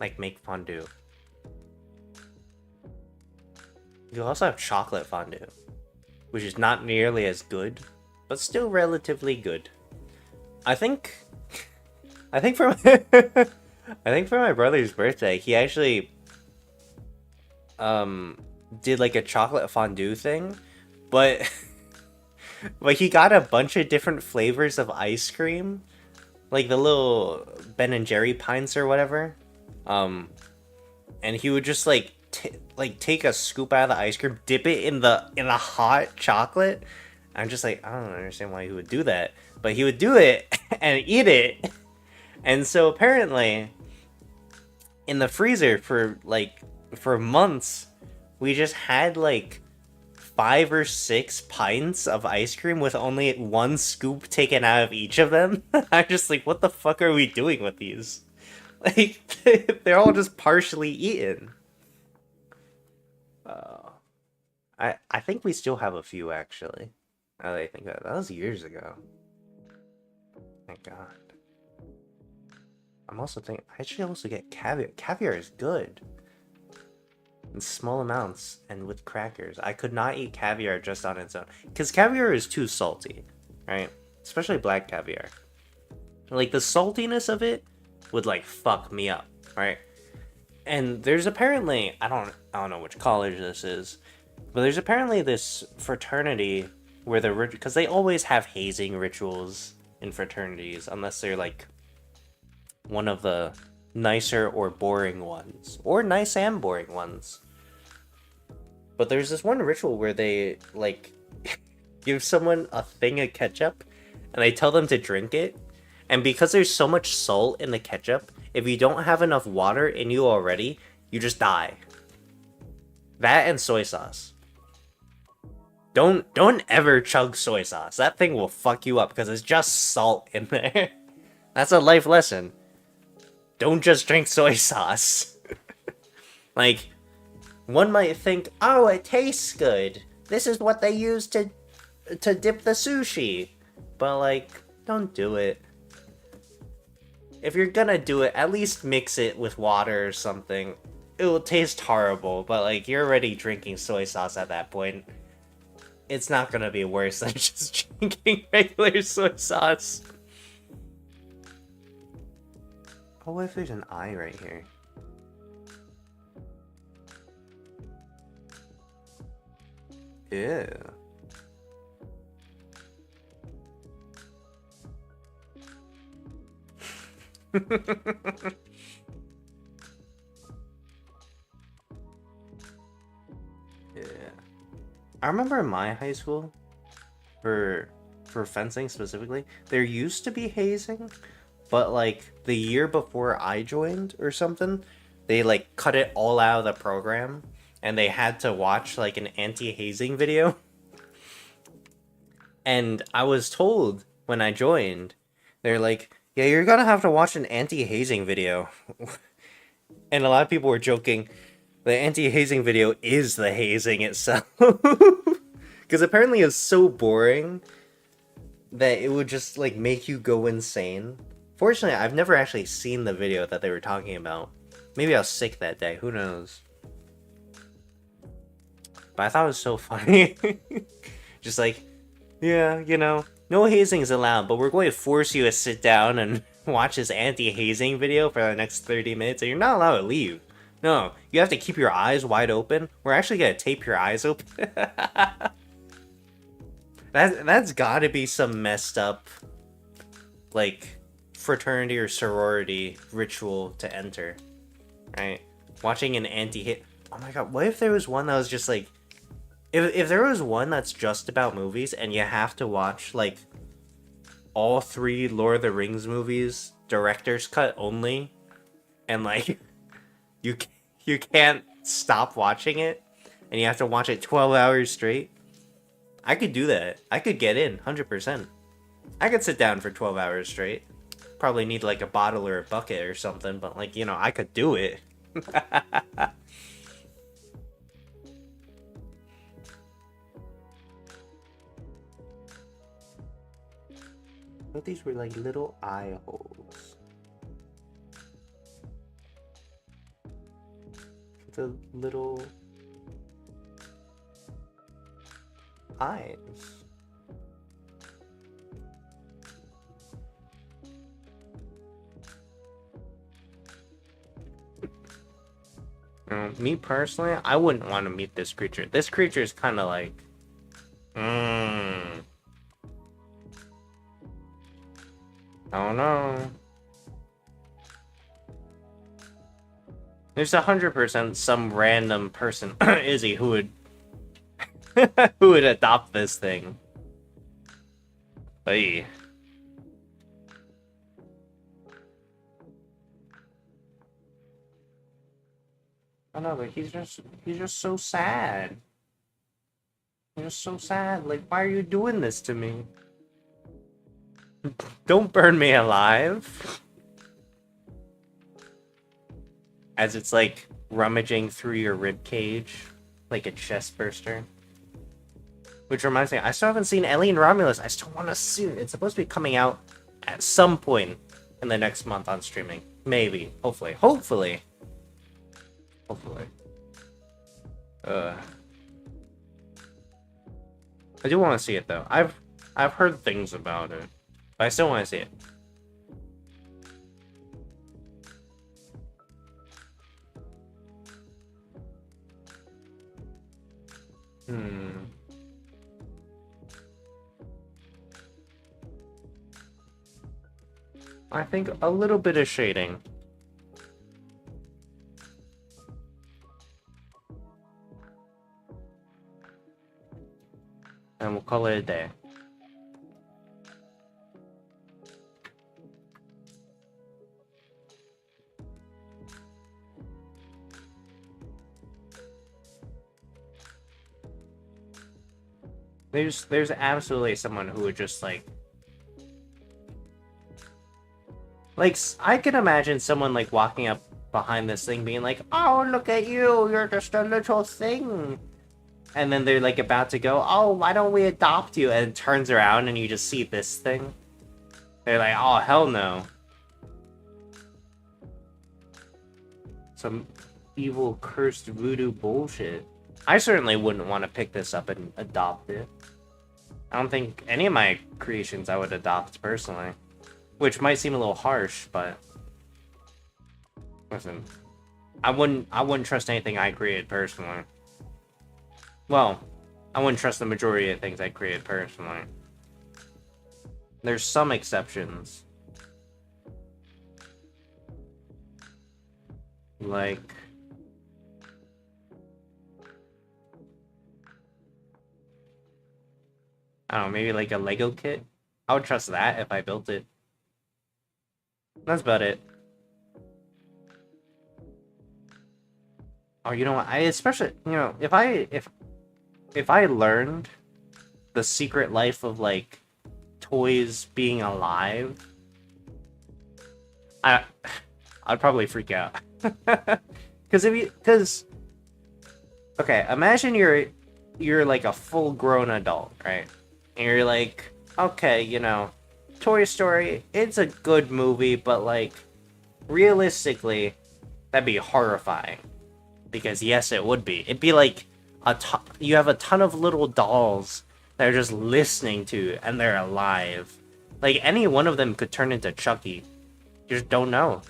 Like make fondue. You also have chocolate fondue, which is not nearly as good, but still relatively good. I think for my I think for my brother's birthday, he actually did like a chocolate fondue thing, but but he got a bunch of different flavors of ice cream, like the little Ben and Jerry pints or whatever. And he would just like take a scoop out of the ice cream, dip it in the hot chocolate. I'm just like, I don't understand why he would do that, but he would do it and eat it. And so apparently in the freezer for months, we just had like 5 or 6 pints of ice cream with only 1 scoop taken out of each of them. I'm just like, what the fuck are we doing with these? Like, they're all just partially eaten. I think we still have a few, actually. Now that I think that was years ago. Thank God. I'm also thinking, I should also get caviar. Caviar is good. In small amounts and with crackers. I could not eat caviar just on its own. Because caviar is too salty, right? Especially black caviar. Like, the saltiness of it would, like, fuck me up, right? And there's apparently, I don't know which college this is, but there's apparently this fraternity where because they always have hazing rituals in fraternities, unless they're, like, one of the nicer or boring ones, or nice and boring ones. But there's this one ritual where they like give someone a thing of ketchup and they tell them to drink it, and because there's so much salt in the ketchup, if you don't have enough water in you already, you just die. That and soy sauce. Don't ever chug soy sauce. That thing will fuck you up because it's just salt in there. That's a life lesson. Don't just drink soy sauce. Like, one might think, oh, it tastes good. This is what they use to dip the sushi. But, like, don't do it. If you're gonna do it, at least mix it with water or something. It will taste horrible, but, like, you're already drinking soy sauce at that point. It's not gonna be worse than just drinking regular soy sauce. Oh, what if there's an eye right here? Yeah. Yeah. I remember in my high school, for fencing specifically, there used to be hazing. But, like, the year before I joined or something, they, like, cut it all out of the program. And they had to watch, like, an anti-hazing video. And I was told when I joined, they're like, yeah, you're gonna have to watch an anti-hazing video. And a lot of people were joking, The anti-hazing video is the hazing itself. Because apparently it's so boring that it would just like make you go insane. Fortunately, I've never actually seen the video that they were talking about. Maybe I was sick that day, who knows. But I thought it was so funny. Just like, yeah, you know, no hazing is allowed, but we're going to force you to sit down and watch this anti-hazing video for the next 30 minutes, and you're not allowed to leave. No, you have to keep your eyes wide open. We're actually going to tape your eyes open. That's gotta be some messed up, like, fraternity or sorority ritual to enter, right? Watching an anti-hit. Oh my god, what if there was one that was just like, if there was one that's just about movies and you have to watch like all 3 Lord of the Rings movies director's cut only, and like you can't stop watching it, and you have to watch it 12 hours straight. I could do that. I could get in 100%. I could sit down for 12 hours straight. Probably need like a bottle or a bucket or something, but like, you know, I could do it. But these were like little eye holes. The little eyes. Me personally, I wouldn't want to meet this creature. This creature is kind of like, I don't know. There's 100% some random person, Izzy, who would who would adopt this thing. Hey. I know, but he's just so sad. He's just so sad. Like, why are you doing this to me? Don't burn me alive. As it's like rummaging through your rib cage like a chest burster. Which reminds me, I still haven't seen Ellie and Romulus. I still want to see it. It's supposed to be coming out at some point in the next month on streaming. Maybe. Hopefully. Hopefully. Hopefully. I do want to see it though. I've heard things about it. But I still want to see it. I think a little bit of shading. And we'll call it a day. There's absolutely someone who would just like I can imagine someone like walking up behind this thing being like, "Oh, look at you, you're just a little thing." And then they're like about to go, "Oh, why don't we adopt you?" And it turns around and you just see this thing. They're like, "Oh, hell no." Some evil cursed voodoo bullshit. I certainly wouldn't want to pick this up and adopt it. I don't think any of my creations I would adopt personally. Which might seem a little harsh, but listen, I wouldn't trust anything I created personally. Well, I wouldn't trust the majority of things I created personally. There's some exceptions. Like I don't know, maybe like a Lego kit. I would trust that if I built it. That's about it. Oh, you know what? I especially, you know, if I learned the secret life of like toys being alive, I'd probably freak out. Because Okay, imagine you're like a full-grown adult, right? And you're like, okay, you know, Toy Story, it's a good movie, but like realistically, that'd be horrifying. Because yes, it would be. It'd be like you have a ton of little dolls that are just listening to, and they're alive. Like any one of them could turn into Chucky. You just don't know.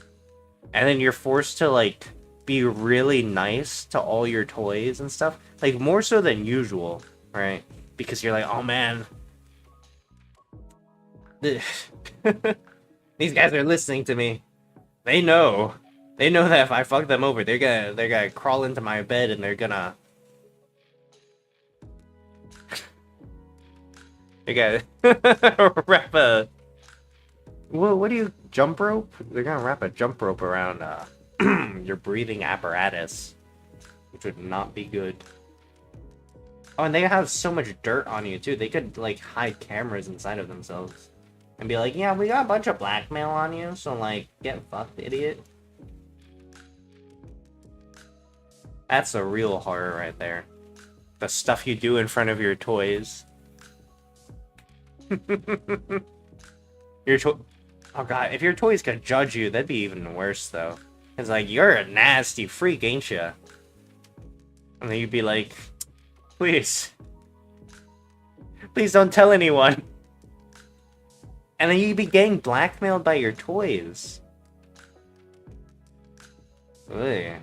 And then you're forced to like be really nice to all your toys and stuff, like more so than usual, right? Because you're like, oh man, these guys are listening to me. They know. They know that if I fuck them over, they're gonna crawl into my bed and they're gonna wrap a what do you jump rope? They're gonna wrap a jump rope around your breathing apparatus, which would not be good. Oh, and they have so much dirt on you too. They could like hide cameras inside of themselves and be like, "Yeah, we got a bunch of blackmail on you, so like, get fucked, idiot." That's a real horror right there. The stuff you do in front of your toys. Your oh god, if your toys could judge you, that'd be even worse though. It's like, you're a nasty freak, ain't ya? And then you'd be like, please. Please don't tell anyone. And then you'd be getting blackmailed by your toys. Ugh.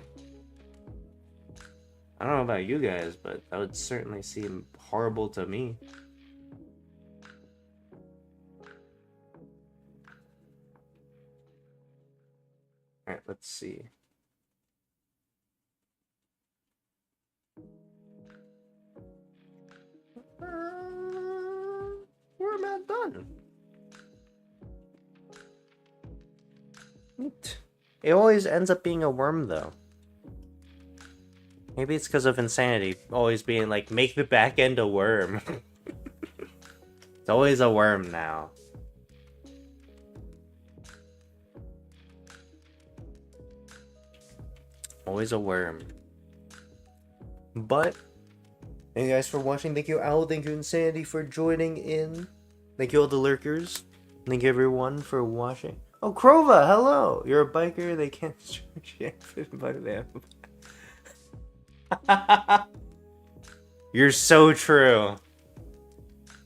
I don't know about you guys, but that would certainly seem horrible to me. Alright, let's see. We're about done. Neat. It always ends up being a worm, though. Maybe it's because of insanity. Always being like, make the back end a worm. It's always a worm now. Always a worm. But, thank you guys for watching. Thank you, Owl. Thank you, Insanity, for joining in. Thank you, all the lurkers. Thank you, everyone, for watching. Oh, Krova, hello! You're a biker, they can't charge you by them. You're so true.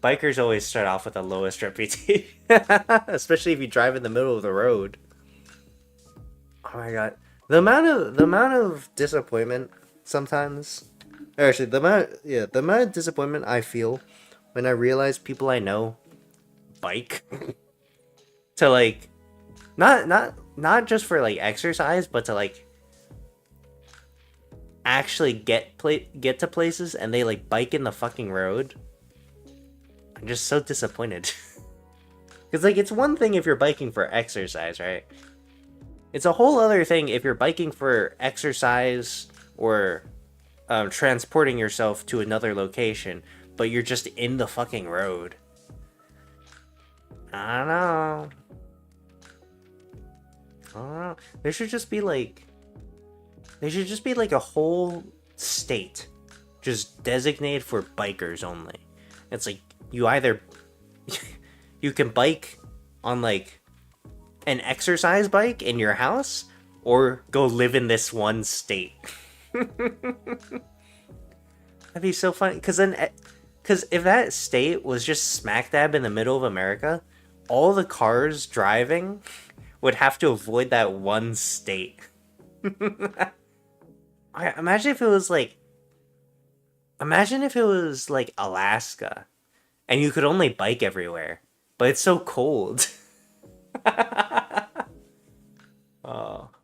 Bikers always start off with the lowest reputation. Especially if you drive in the middle of the road. Oh my god. The amount of disappointment sometimes, or actually the amount of disappointment I feel when I realize people I know bike to like not just for like exercise, but to like actually get to places and they like bike in the fucking road. I'm just so disappointed. Because like it's one thing if you're biking for exercise, right? It's a whole other thing if you're biking for exercise or transporting yourself to another location, but you're just in the fucking road. I don't know. There should just be like a whole state just designated for bikers only. It's like you either you can bike on like an exercise bike in your house or go live in this one state. That'd be so funny, because if that state was just smack dab in the middle of America, all the cars driving would have to avoid that one state. Imagine if it was like Alaska and you could only bike everywhere, but it's so cold.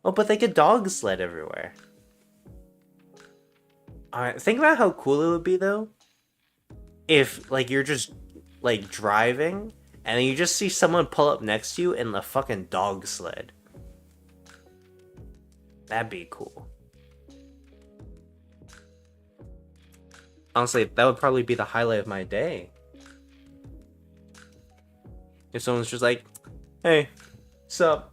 Oh, but they could dog sled everywhere. Alright, think about how cool it would be though if like you're just like driving and then you just see someone pull up next to you in the fucking dog sled. That'd be cool. Honestly, that would probably be the highlight of my day. If someone's just like, hey, sup?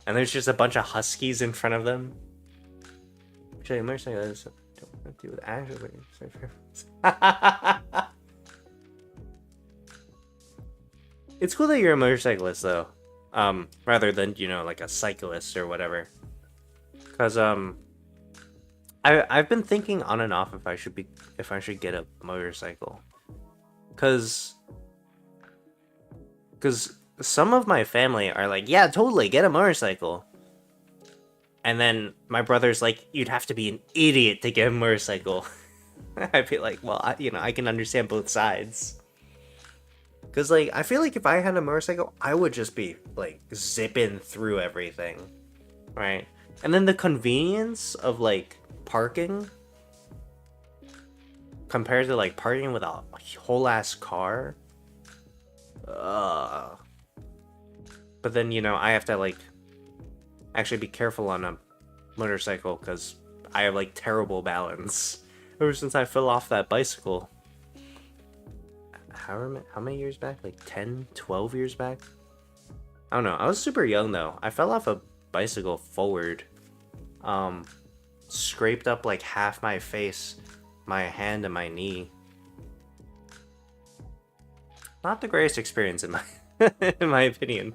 And there's just a bunch of huskies in front of them. Show you motorcycle. Do with actually. It's cool that you're a motorcyclist though, rather than like a cyclist or whatever. Cause I've been thinking on and off if I should get a motorcycle, cause some of my family are like, yeah, totally get a motorcycle, and then my brother's like, you'd have to be an idiot to get a motorcycle. I feel like, well, I can understand both sides. Cause like I feel like if I had a motorcycle, I would just be like zipping through everything, right? And then the convenience of like parking compared to like parking with a whole ass car. But then I have to like actually be careful on a motorcycle because I have like terrible balance ever since I fell off that bicycle. How many years back? Like 10, 12 years back? I don't know. I was super young though. I fell off a bicycle forward. Scraped up like half my face, my hand, and my knee. Not the greatest experience in my in my opinion.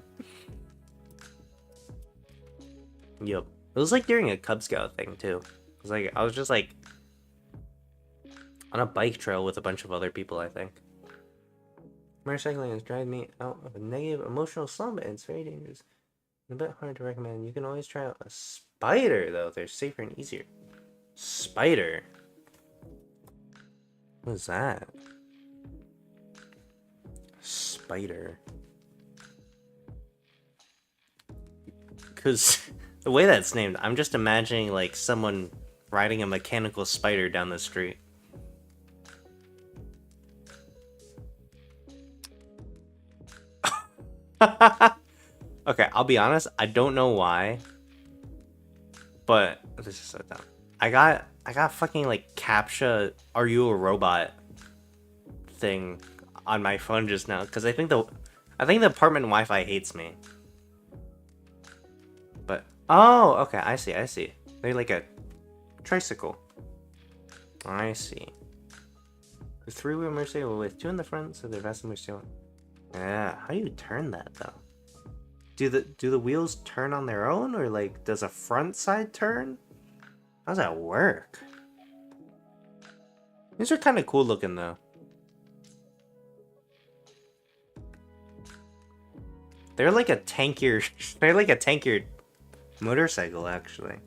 Yep. It was like during a Cub Scout thing too. It was like I was just like on a bike trail with a bunch of other people, I think. Motorcycling has dragged me out of a negative emotional slump and it's very dangerous. A bit hard to recommend. You can always try out a spider though. They're safer and easier. Spider? What is that? Spider. Because the way that's named, I'm just imagining like someone riding a mechanical spider down the street. Okay, I'll be honest, I don't know why, but this is so dumb. I got fucking like CAPTCHA "Are you a robot?" thing on my phone just now because I think the apartment Wi-Fi hates me. But oh, okay, I see. They're like a tricycle. I see. The three-wheel motorcycle with two in the front, so they're vastly more stable. Yeah, how do you turn that though? Do the wheels turn on their own, or like does a front side turn? How does that work? These are kind of cool looking though. They're like a tankier. They're like a tankier motorcycle actually.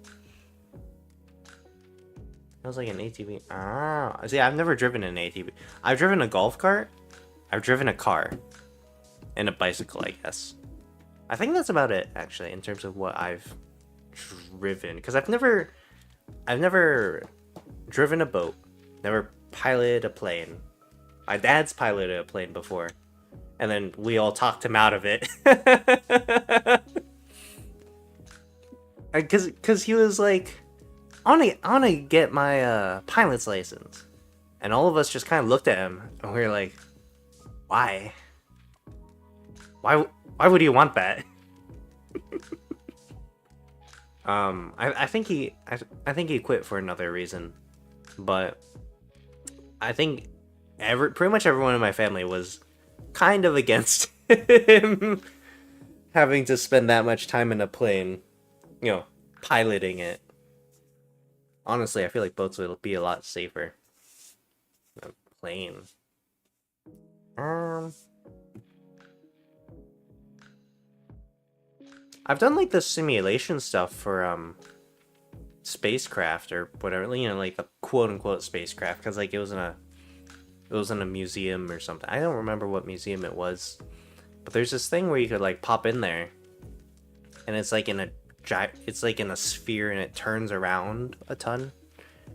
That was like an ATV. Ah, see, I've never driven an ATV. I've driven a golf cart. I've driven a car. And a bicycle, I guess. I think that's about it, actually, in terms of what I've driven. Because I've never driven a boat. Never piloted a plane. My dad's piloted a plane before. And then we all talked him out of it. Because he was like, I wanna get my pilot's license. And all of us just kind of looked at him. And we were like, why? Why would you want that? I think he quit for another reason, but I think pretty much everyone in my family was kind of against him having to spend that much time in a plane, piloting it. Honestly, I feel like boats would be a lot safer than a plane. I've done like the simulation stuff for spacecraft or whatever, like the quote unquote spacecraft, because like it was in a museum or something. I don't remember what museum it was, but there's this thing where you could like pop in there, and it's like in a sphere and it turns around a ton,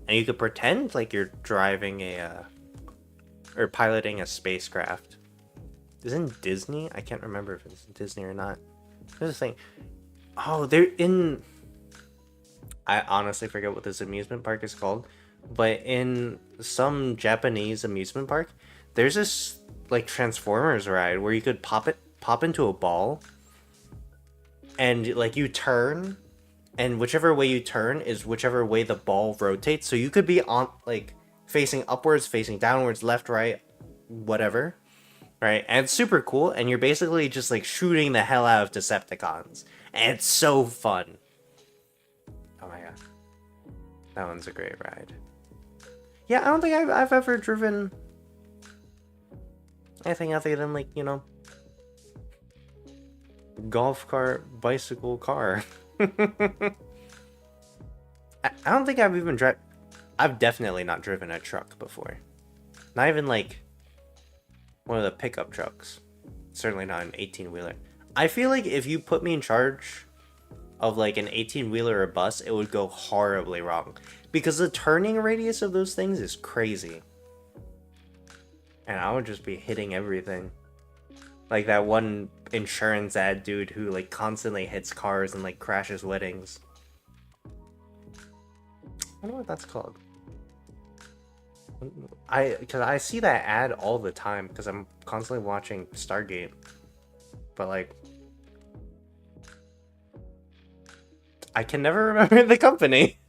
and you could pretend like you're driving or piloting a spacecraft. Isn't Disney? I can't remember if it's Disney or not. There's a thing. Oh, they're in. I honestly forget what this amusement park is called, but in some Japanese amusement park, there's this like Transformers ride where you could pop into a ball, and like you turn, and whichever way you turn is whichever way the ball rotates. So you could be on like facing upwards, facing downwards, left, right, whatever, right? And it's super cool, and you're basically just like shooting the hell out of Decepticons, and it's so fun. Oh my god, that one's a great ride. Yeah, I don't think I've ever driven anything other than like, you know, golf cart, bicycle, car. I don't think I've even driven. I've definitely not driven a truck before. Not even like one of the pickup trucks. Certainly not an 18-wheeler. I feel like if you put me in charge of like an 18-wheeler or bus, it would go horribly wrong. Because the turning radius of those things is crazy. And I would just be hitting everything. Like that one insurance ad dude who like constantly hits cars and like crashes weddings. I don't know what that's called. Because I see that ad all the time because I'm constantly watching Stargate. But like, I can never remember the company.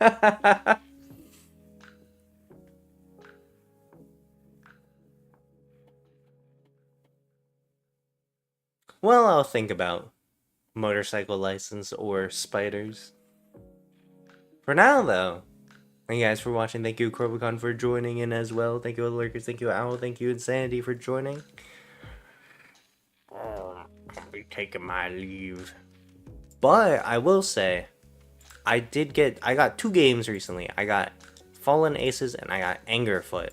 Well, I'll think about motorcycle license or spiders. For now, though, thank you guys for watching. Thank you, Corvicon, for joining in as well. Thank you, Lurkers. Thank you, Owl. Thank you, Insanity, for joining. I'll be taking my leave. But I will say, I got 2 games recently. I got Fallen Aces and I got Angerfoot.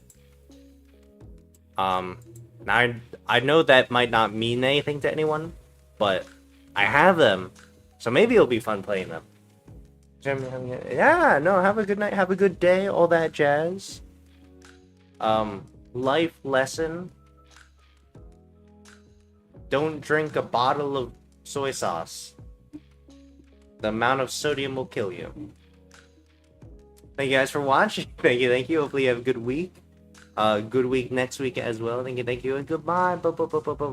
Now I know that might not mean anything to anyone, but I have them, so maybe it'll be fun playing them. Yeah, no, have a good night, have a good day, all that jazz. Life lesson. Don't drink a bottle of soy sauce. The amount of sodium will kill you. Thank you guys for watching. Thank you. Hopefully you have a good week. Good week next week as well. Thank you, and goodbye. Bye.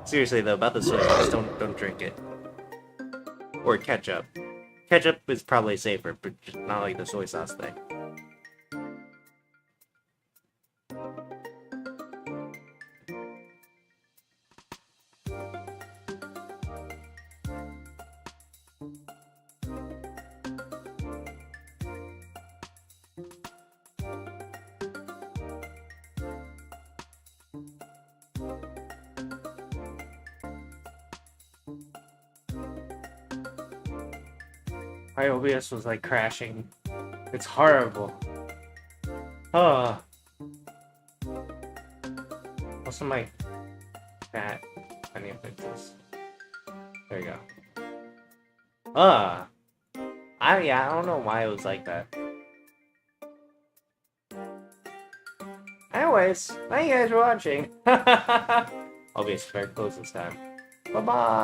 Seriously though, about the soy sauce, don't drink it. Or ketchup. Ketchup is probably safer, but just not like the soy sauce thing. My OBS was like crashing. It's horrible. Oh. Also my fat. I need to fix this. There you go. I don't know why it was like that. Anyways, thank you guys for watching. OBS very close this time. Bye bye.